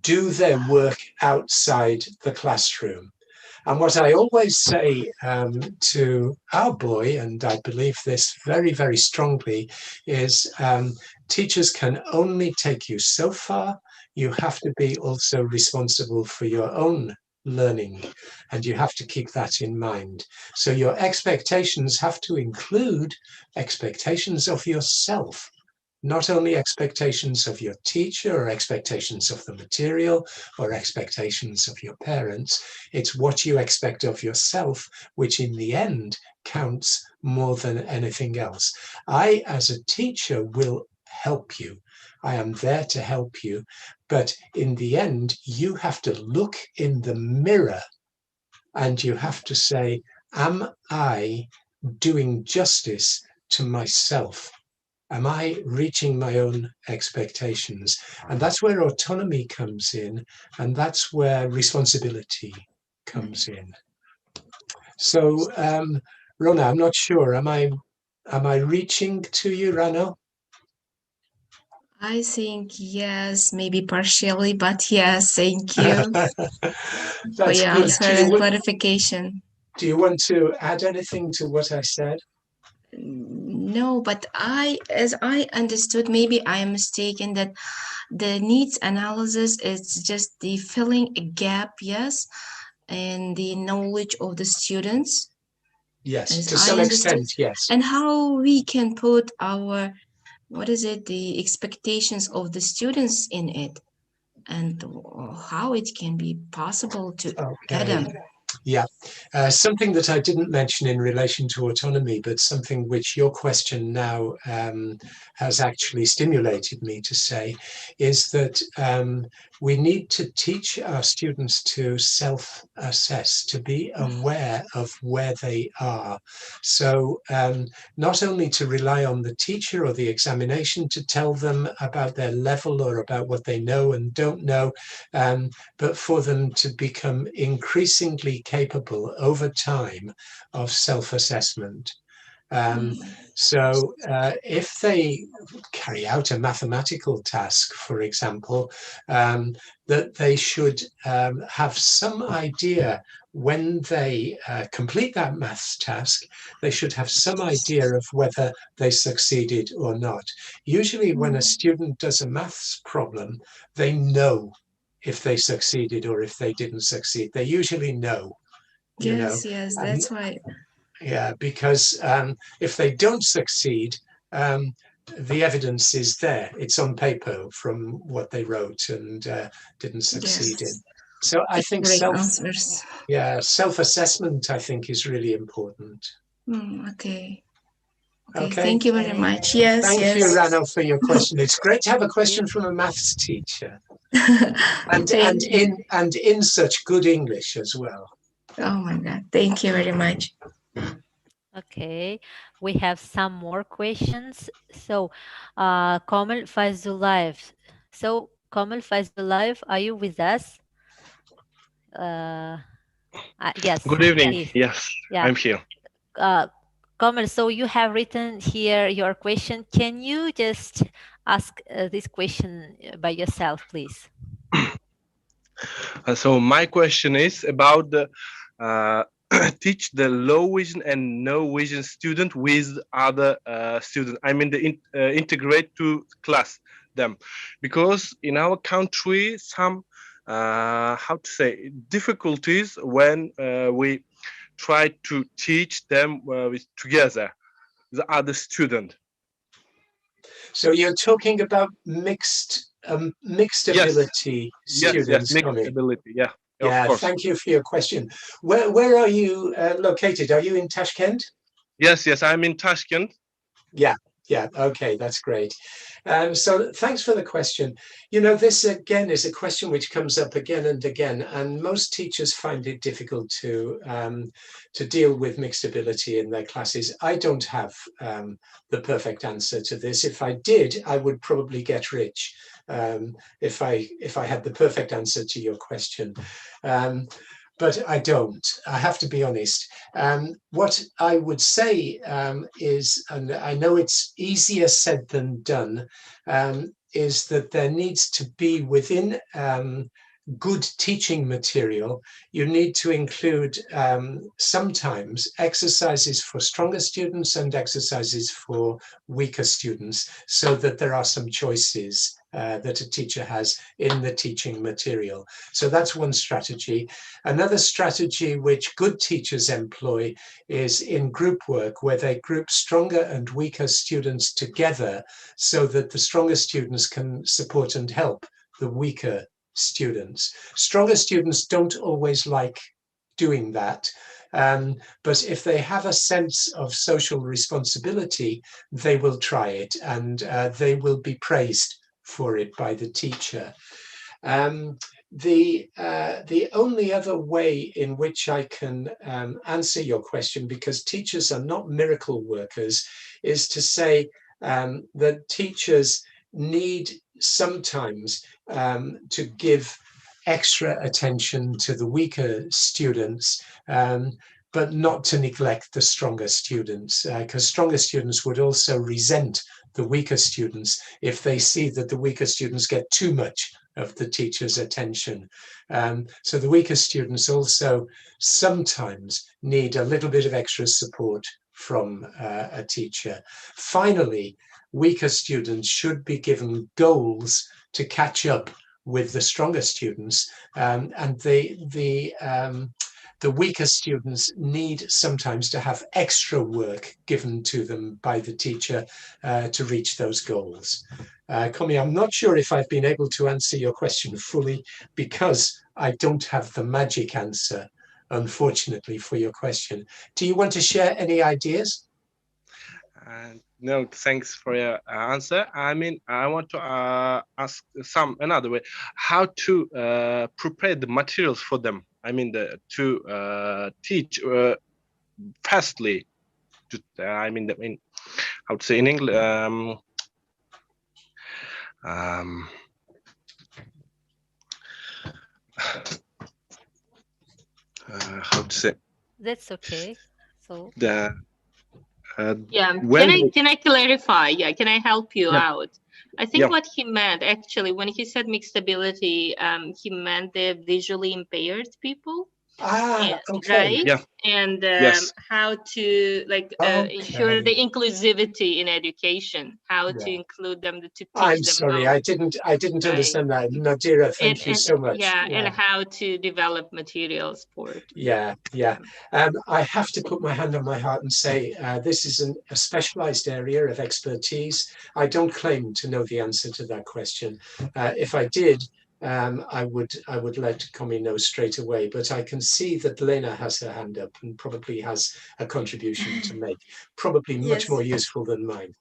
do their work outside the classroom. And what I always say to our boy, and I believe this very, very strongly, is teachers can only take you so far. You have to be also responsible for your own learning, and you have to keep that in mind. So your expectations have to include expectations of yourself, not only expectations of your teacher or expectations of the material or expectations of your parents. It's what you expect of yourself, which in the end counts more than anything else. I, as a teacher, will help you. I am there to help you. But in the end, you have to look in the mirror and you have to say, am I doing justice to myself? Am I reaching my own expectations? And that's where autonomy comes in, and that's where responsibility comes in. So, Rona, I'm not sure. Am I reaching to you, Rano? I think yes, maybe partially, but yes, thank you for your answer and clarification. Do you want to add anything to what I said? No, but as I understood, maybe I am mistaken, that the needs analysis is just the filling a gap, yes, and the knowledge of the students. Yes, to some extent, yes. And how we can put our, the expectations of the students in it, and how it can be possible to add them. Yeah, something that I didn't mention in relation to autonomy, but something which your question now has actually stimulated me to say, is that we need to teach our students to self-assess, to be aware of where they are. So not only to rely on the teacher or the examination to tell them about their level or about what they know and don't know, but for them to become increasingly capable over time of self-assessment. So if they carry out a mathematical task, for example, that they should have some idea when they complete that maths task, they should have some idea of whether they succeeded or not. Usually when a student does a maths problem, they know if they succeeded or if they didn't succeed. They usually know. Yes, that's why. Yeah, because if they don't succeed, the evidence is there. It's on paper from what they wrote and didn't succeed in. So I think self-assessment, I think, is really important. Okay. Thank you very much. Yes. Thank you, Rano, for your question. It's great to have a question from a maths teacher, and in such good English as well. Oh my God! Thank you very much. Okay, we have some more questions. So, Kamal Fazulayev. So, Kamal Fazulayev, are you with us? Yes. Good evening. Please. Yes, Yeah. I'm here. Kamal, so you have written here your question. Can you just ask this question by yourself, please? So my question is about the teach the low vision and no vision student with other students. I mean the integrate to class them, because in our country some how to say difficulties when we try to teach them with together the other student. So you're talking about mixed ability students. Yes, mixed ability. Yeah. Yeah, of course. thank you for your question. Where are you located? Are you in Tashkent? Yes, I'm in Tashkent. Yeah, okay, that's great. So thanks for the question. You know, this again is a question which comes up again and again, and most teachers find it difficult to deal with mixed ability in their classes. I don't have the perfect answer to this. If I did, I would probably get rich if I had the perfect answer to your question. But I don't. I have to be honest. What I would say is, and I know it's easier said than done, is that there needs to be within good teaching material, you need to include sometimes exercises for stronger students and exercises for weaker students, so that there are some choices that a teacher has in the teaching material. So that's one strategy. Another strategy which good teachers employ is in group work, where they group stronger and weaker students together so that the stronger students can support and help the weaker students. Stronger students don't always like doing that, but if they have a sense of social responsibility, they will try it, and they will be praised for it by the teacher. The only other way in which I can answer your question, because teachers are not miracle workers, is to say that teachers need sometimes to give extra attention to the weaker students, but not to neglect the stronger students, because stronger students would also resent the weaker students if they see that the weaker students get too much of the teacher's attention. So the weaker students also sometimes need a little bit of extra support from a teacher. Finally, weaker students should be given goals to catch up with the stronger students, and the weaker students need sometimes to have extra work given to them by the teacher to reach those goals. Komi, I'm not sure if I've been able to answer your question fully, because I don't have the magic answer, unfortunately, for your question. Do you want to share any ideas? No, thanks for your answer. I mean, I want to ask another way, how to prepare the materials for them. I mean, to teach fastly. I mean, how to say in English? How to say? That's okay. So can I clarify? Yeah, can I help you out? I think what he meant actually when he said mixed ability, he meant the visually impaired people. Okay. Right? And how to ensure the inclusivity in education, how to include them, to teach I'm them. sorry, I didn't understand that. Nadira, thank you so much. And how to develop materials for it. Yeah. I have to put my hand on my heart and say this is a specialized area of expertise. I don't claim to know the answer to that question. If I did, I would let Komi know straight away, but I can see that Lena has her hand up and probably has a contribution to make, probably much more useful than mine.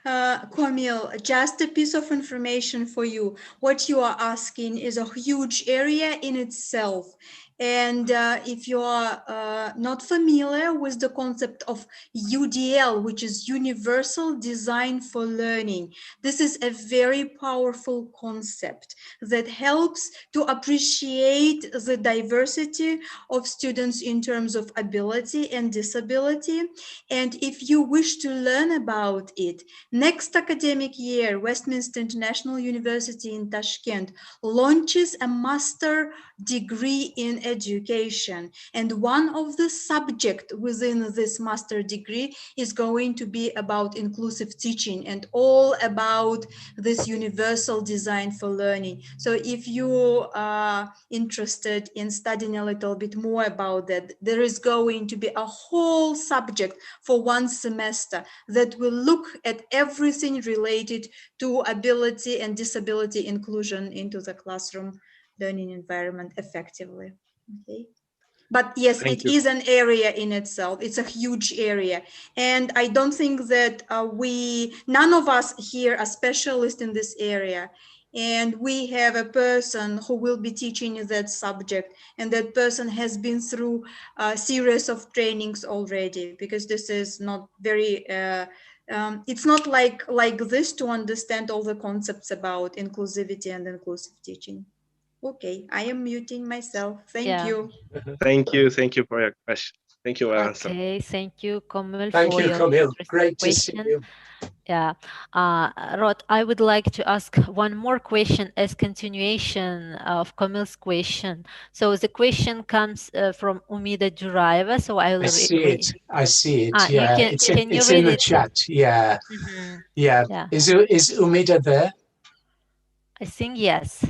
Kamil, just a piece of information for you. What you are asking is a huge area in itself. And if you are not familiar with the concept of UDL, which is Universal Design for Learning, this is a very powerful concept that helps to appreciate the diversity of students in terms of ability and disability. And if you wish to learn about it, next academic year, Westminster International University in Tashkent launches a master degree in education. And one of the subjects within this master degree is going to be about inclusive teaching and all about this universal design for learning. So if you are interested in studying a little bit more about that, there is going to be a whole subject for one semester that will look at everything related to ability and disability inclusion into the classroom learning environment effectively. Okay. But yes, Thank it you. is an area in itself. It's a huge area. And I don't think that none of us here are specialists in this area. And we have a person who will be teaching that subject. And that person has been through a series of trainings already, because this is not very, it's not like this to understand all the concepts about inclusivity and inclusive teaching. Okay, I am muting myself. Thank you. Thank you. Thank you for your question. Thank you for your answer. Okay, thank you, Kamil, Thank for you, your Kamil. interesting Great to see question. you. Yeah, Rod, I would like to ask one more question as continuation of Kamil's question. So the question comes from Umida Juraeva. So I will I see read. it. I see it. You Yeah, can you it's read in the it? chat. Yeah, yeah. Yeah. Is Umida there? I think yes.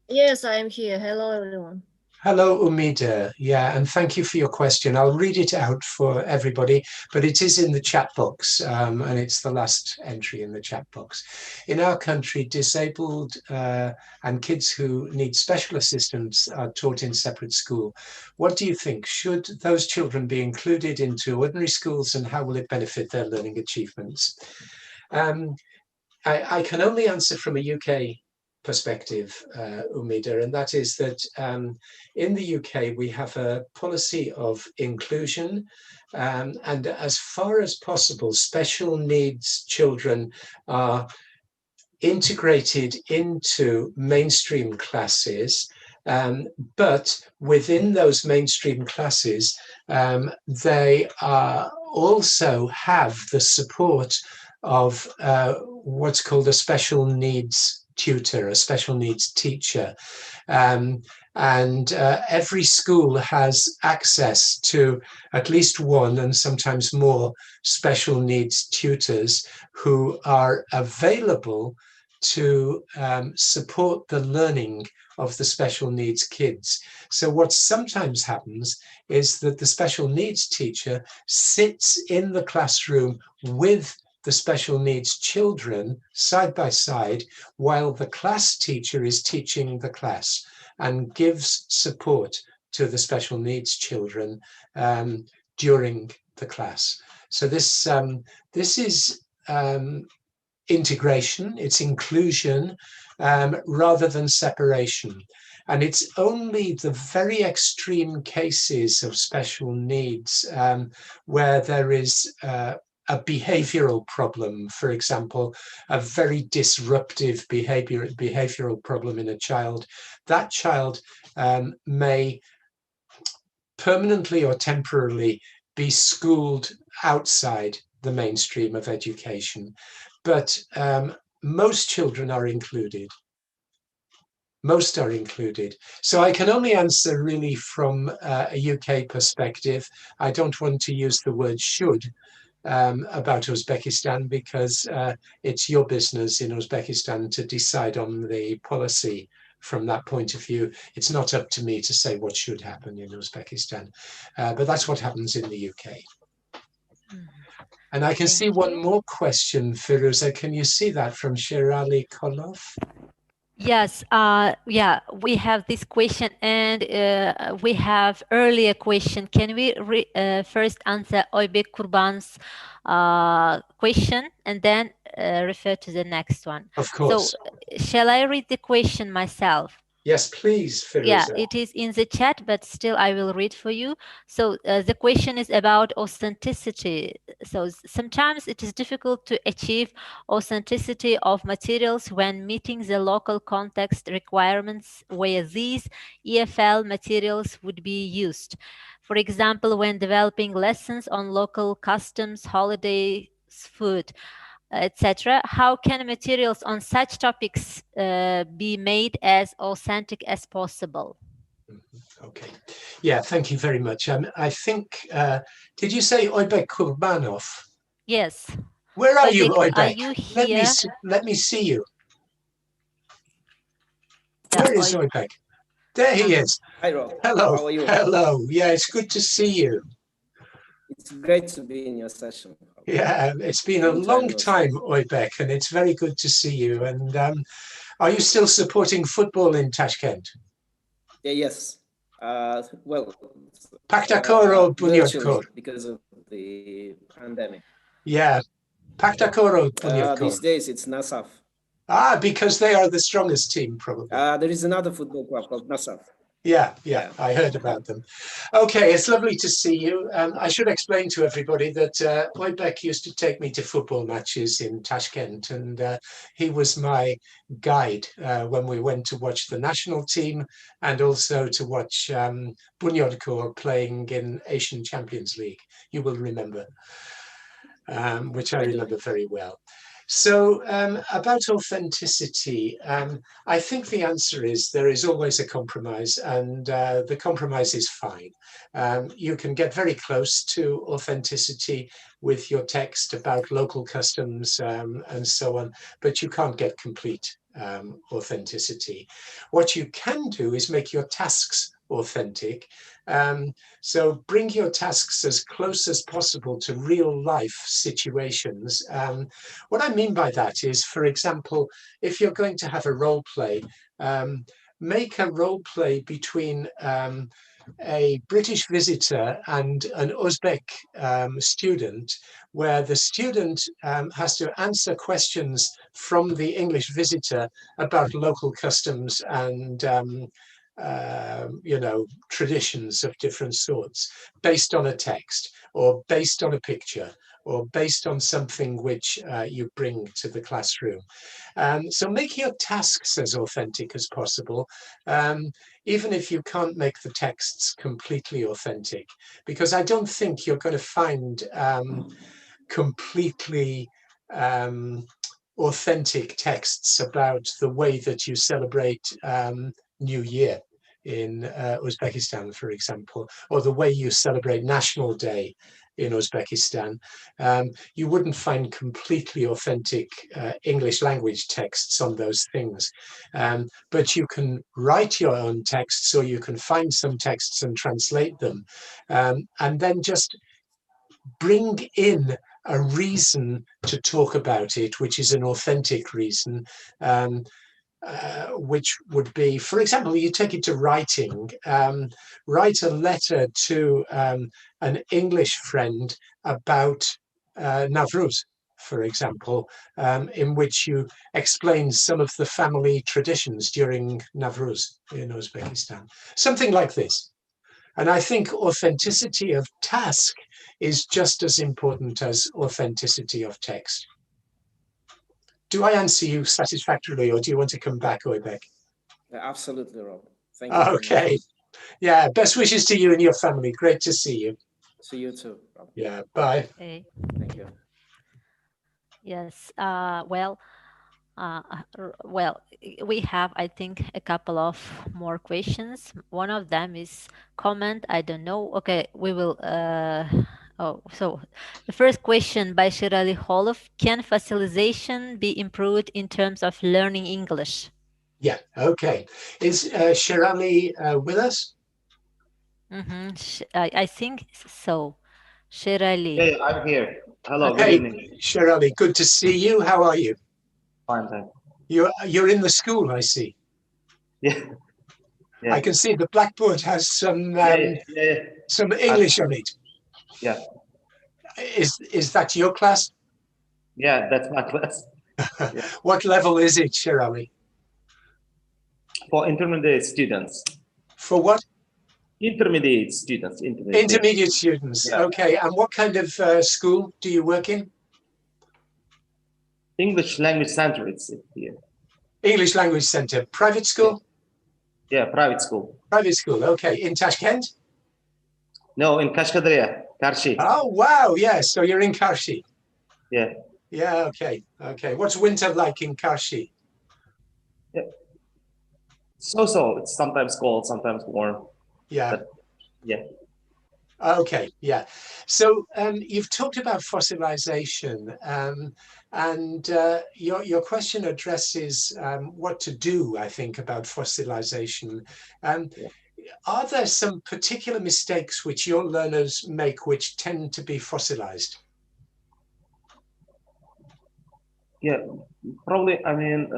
Yes, I am here. Hello, everyone. Hello, Umida. Yeah, and thank you for your question. I'll read it out for everybody, but it is in the chat box, and it's the last entry in the chat box. In our country, disabled and kids who need special assistance are taught in separate school. What do you think? Should those children be included into ordinary schools, and how will it benefit their learning achievements? I can only answer from a UK perspective, Umida, and that is that in the UK we have a policy of inclusion, and as far as possible, special needs children are integrated into mainstream classes, but within those mainstream classes, they also have the support of what's called a special needs tutor, a special needs teacher. And every school has access to at least one and sometimes more special needs tutors who are available to support the learning of the special needs kids. So what sometimes happens is that the special needs teacher sits in the classroom with the special needs children side by side while the class teacher is teaching the class and gives support to the special needs children during the class. So this is integration, it's inclusion rather than separation. And it's only the very extreme cases of special needs where there is a behavioral problem, for example, a very disruptive behavioral problem in a child. That child may permanently or temporarily be schooled outside the mainstream of education. But most children are included. Most are included. So I can only answer really from a UK perspective. I don't want to use the word should about Uzbekistan because it's your business in Uzbekistan to decide on the policy from that point of view. It's not up to me to say what should happen in Uzbekistan, but that's what happens in the UK. And I can see one more question, Firuza. Can you see that from Sherali Kolov? Yes, yeah, we have this question and we have earlier question. Can we first answer Oybek Kurban's question and then refer to the next one? Of course. So shall I read the question myself? Yes, please, Firuza. Yeah, it is in the chat, but still I will read for you. So the question is about authenticity. So sometimes it is difficult to achieve authenticity of materials when meeting the local context requirements where these EFL materials would be used. For example, when developing lessons on local customs, holidays, food, etc. How can materials on such topics be made as authentic as possible? Okay. Yeah, thank you very much. I think, did you say Oybek Kurbanov? Yes. Where are you, Oybek? Are you here? Let me see you. Yeah, where is Oybek? There he is. Hi, Rob. Hello. How are you? Hello. Yeah, it's good to see you. It's great to be in your session. Yeah, it's been a long time, Oybek, and it's very good to see you. And are you still supporting football in Tashkent? Yeah, yes. Well, Paktakor or Bunyodkor? Because of the pandemic. Yeah, Paktakor or Bunyodkor? These days it's Nasaf. Ah, because they are the strongest team, probably. There is another football club called Nasaf. Yeah, I heard about them. Okay, it's lovely to see you. I should explain to everybody that Oybek used to take me to football matches in Tashkent, and he was my guide when we went to watch the national team and also to watch Bunyodkor playing in Asian Champions League. You will remember, which I remember very well. So about authenticity, I think the answer is there is always a compromise, and the compromise is fine. You can get very close to authenticity with your text about local customs and so on, but you can't get complete authenticity. What you can do is make your tasks authentic. So bring your tasks as close as possible to real life situations. What I mean by that is, for example, if you're going to have a role play, make a role play between a British visitor and an Uzbek student, where the student has to answer questions from the English visitor about local customs and traditions of different sorts, based on a text or based on a picture or based on something which you bring to the classroom. So make your tasks as authentic as possible, even if you can't make the texts completely authentic, because I don't think you're going to find completely authentic texts about the way that you celebrate New Year in Uzbekistan, for example, or the way you celebrate National Day in Uzbekistan. You wouldn't find completely authentic English language texts on those things. But you can write your own texts, or you can find some texts and translate them, and then just bring in a reason to talk about it, which is an authentic reason, which would be, for example, you take it to writing, write a letter to an English friend about Navruz, for example, in which you explain some of the family traditions during Navruz in Uzbekistan. Something like this. And I think authenticity of task is just as important as authenticity of text. Do I answer you satisfactorily, or do you want to come back, Oybek? Absolutely, Rob. Thank you. Okay. Yeah, best wishes to you and your family. Great to see you. See you too, Rob. Yeah, bye. Okay. Thank you. Yes, well, we have, I think, a couple of more questions. One of them is comment. I don't know. Okay, we will. So the first question by Shirali Holov: can fossilization be improved in terms of learning English? Yeah. Okay. Is Shirali with us? I think so. Shirali. Hey, I'm here. Hello. Okay. Good evening. Shirali, good to see you. How are you? Fine, thank you. You're in the school, I see. Yeah. I can see the blackboard has some some English on it. Yeah. Is that your class? Yeah, that's my class. Yeah. What level is it, Shirali? For intermediate students. For what? Intermediate students. Intermediate students. Yeah. Okay. And what kind of school do you work in? English language center. It's here. English language center. Private school? Yeah, private school. Private school. Okay. In Tashkent? No, in Kashkadarya, Karshi. Oh, wow. Yeah. So you're in Karshi. Yeah. Yeah. Okay. Okay. What's winter like in Karshi? Yeah. So. It's sometimes cold, sometimes warm. Yeah. But, yeah. Okay, yeah. So you've talked about fossilization, and your question addresses what to do, I think, about fossilization. Are there some particular mistakes which your learners make which tend to be fossilized? Yeah, probably. I mean,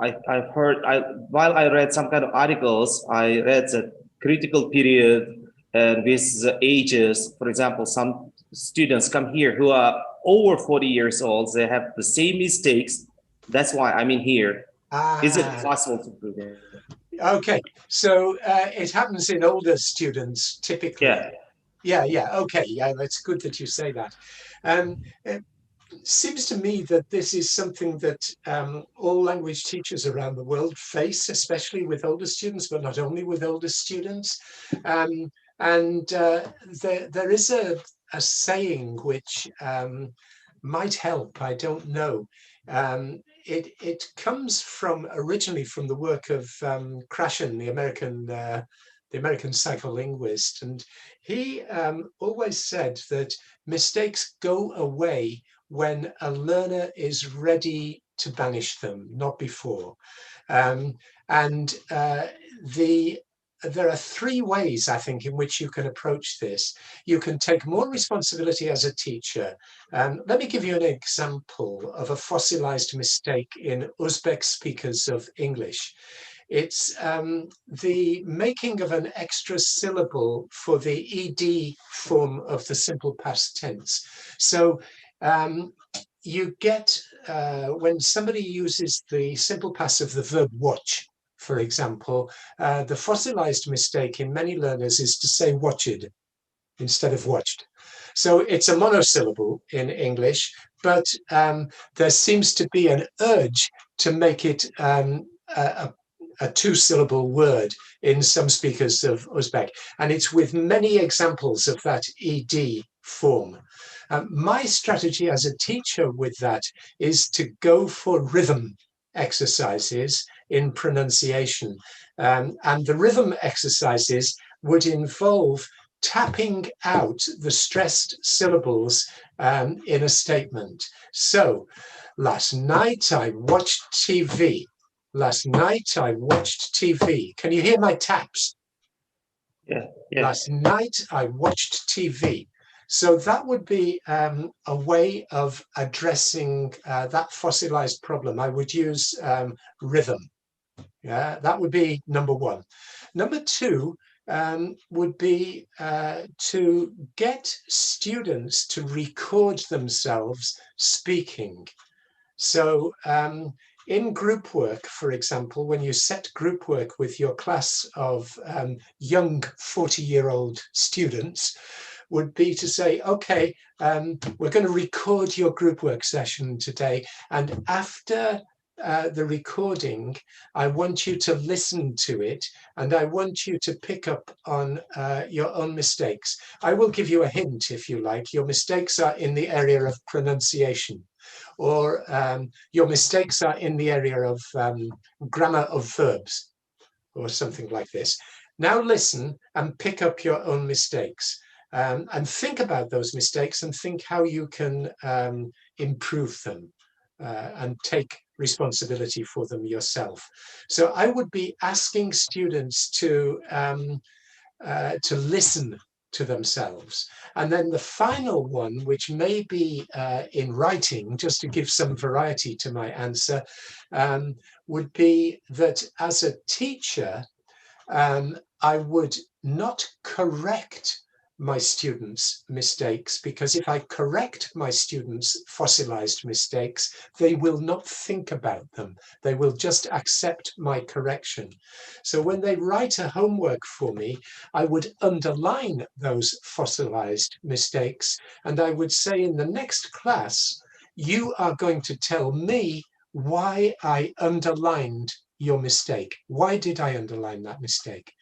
I've heard. While I read some kind of articles, I read that critical period and with the ages. For example, some students come here who are over 40 years old. They have the same mistakes. That's why I'm in here. Is it possible to prove it? Okay, so it happens in older students typically. Yeah. Okay, yeah, that's good that you say that. It seems to me that this is something that all language teachers around the world face, especially with older students, but not only with older students. There is a saying which might help, I don't know. It comes originally from the work of Krashen, the American psycholinguist, and he always said that mistakes go away when a learner is ready to banish them, not before. There are three ways, I think, in which you can approach this. You can take more responsibility as a teacher. Let me give you an example of a fossilized mistake in Uzbek speakers of English. It's the making of an extra syllable for the ed form of the simple past tense. So you get, when somebody uses the simple past of the verb watch, for example, the fossilized mistake in many learners is to say watched instead of watched. So it's a monosyllable in English, but there seems to be an urge to make it a two-syllable word in some speakers of Uzbek. And it's with many examples of that ed form. My strategy as a teacher with that is to go for rhythm exercises in pronunciation. And the rhythm exercises would involve tapping out the stressed syllables in a statement. So, last night I watched TV. Last night I watched TV. Can you hear my taps? Yeah. Last night I watched TV. So that would be a way of addressing that fossilized problem. I would use rhythm. Yeah, that would be number one. Number two would be to get students to record themselves speaking. So in group work, for example, when you set group work with your class of young 40-year-old students, would be to say, okay, we're going to record your group work session today. And after the recording, I want you to listen to it, and I want you to pick up on your own mistakes. I will give you a hint, if you like. Your mistakes are in the area of pronunciation, or your mistakes are in the area of grammar of verbs, or something like this. Now listen and pick up your own mistakes. And think about those mistakes and think how you can improve them and take responsibility for them yourself. So I would be asking students to listen to themselves. And then the final one, which may be in writing, just to give some variety to my answer, would be that as a teacher, I would not correct my students' mistakes, because if I correct my students' fossilized mistakes, they will not think about them. They will just accept my correction. So when they write a homework for me, I would underline those fossilized mistakes, and I would say in the next class, you are going to tell me why I underlined your mistake. Why did I underline that mistake?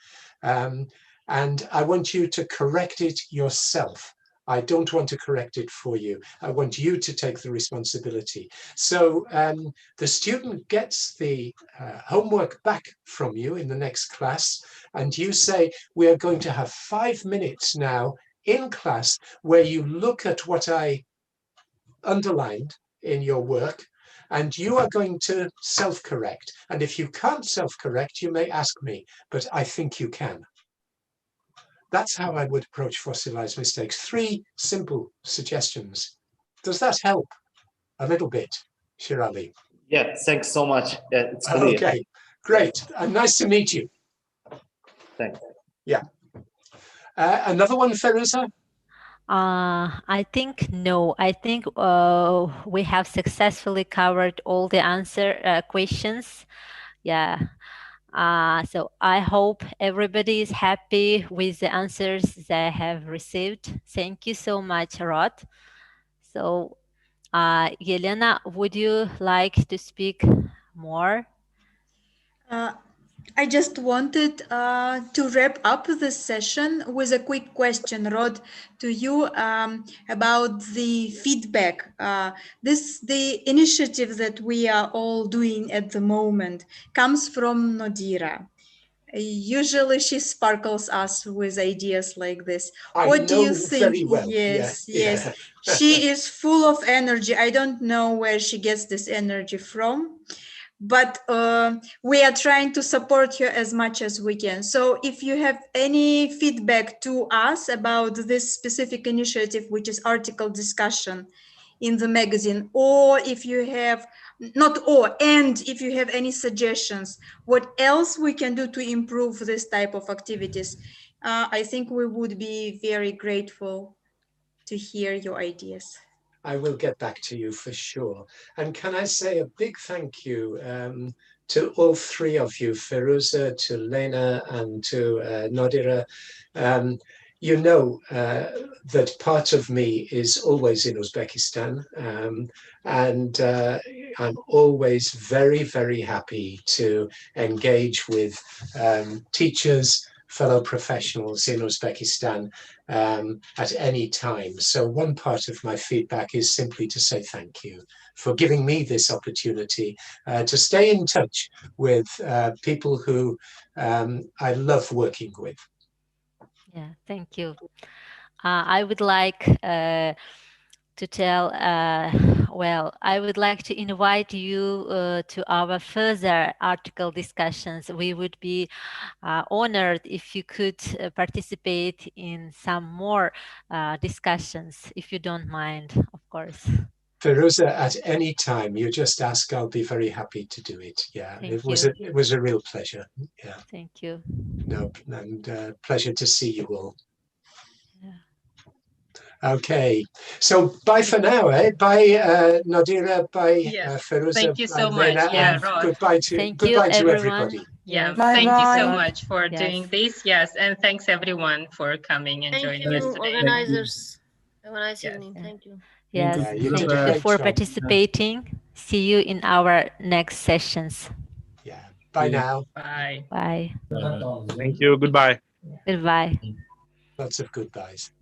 And I want you to correct it yourself. I don't want to correct it for you. I want you to take the responsibility. So the student gets the homework back from you in the next class, and you say, we are going to have 5 minutes now in class where you look at what I underlined in your work, and you are going to self-correct. And if you can't self-correct, you may ask me, but I think you can. That's how I would approach fossilized mistakes. 3 simple suggestions. Does that help a little bit, Shirali? Yeah, thanks so much. It's clear. Okay, great. Nice to meet you. Thanks. Yeah. Another one, Feruza? I think no. I think we have successfully covered all the questions. Yeah. So I hope everybody is happy with the answers they have received. Thank you so much, Rod. So, Yelena, would you like to speak more? I just wanted to wrap up this session with a quick question, Rod, to you about the feedback. The initiative that we are all doing at the moment comes from Nodira. Usually she sparkles us with ideas like this. What do you think? Very well. Yes, yeah. yes. She is full of energy. I don't know where she gets this energy from, but we are trying to support her as much as we can. So if you have any feedback to us about this specific initiative, which is article discussion in the magazine, or if you have if you have any suggestions, what else we can do to improve this type of activities, I think we would be very grateful to hear your ideas. I will get back to you for sure. And can I say a big thank you to all 3 of you, Feruza, to Lena, and to Nodira. You know that part of me is always in Uzbekistan, and I'm always very, very happy to engage with teachers, fellow professionals in Uzbekistan at any time. So one part of my feedback is simply to say thank you for giving me this opportunity to stay in touch with people who I love working with. Yeah, thank you. I would like to tell, I would like to invite you to our further article discussions. We would be honored if you could participate in some more discussions, if you don't mind, of course. Feruza, at any time, you just ask, I'll be very happy to do it. Yeah, it was a real pleasure. Yeah. Thank you. No, and pleasure to see you all. Okay, so bye for now, eh? Bye, Nodira. Bye, Feruza. Thank you so much. Yeah, Rod. Goodbye to everybody. Yeah, bye thank bye. you so much for doing this. Yes, and thanks everyone for coming and joining us today. Organizers. Have a nice evening. Thank you. Yes, thank you for participating. See you in our next sessions. Yeah, bye now. Bye. Bye. Thank you. Goodbye. Goodbye. Lots of goodbyes.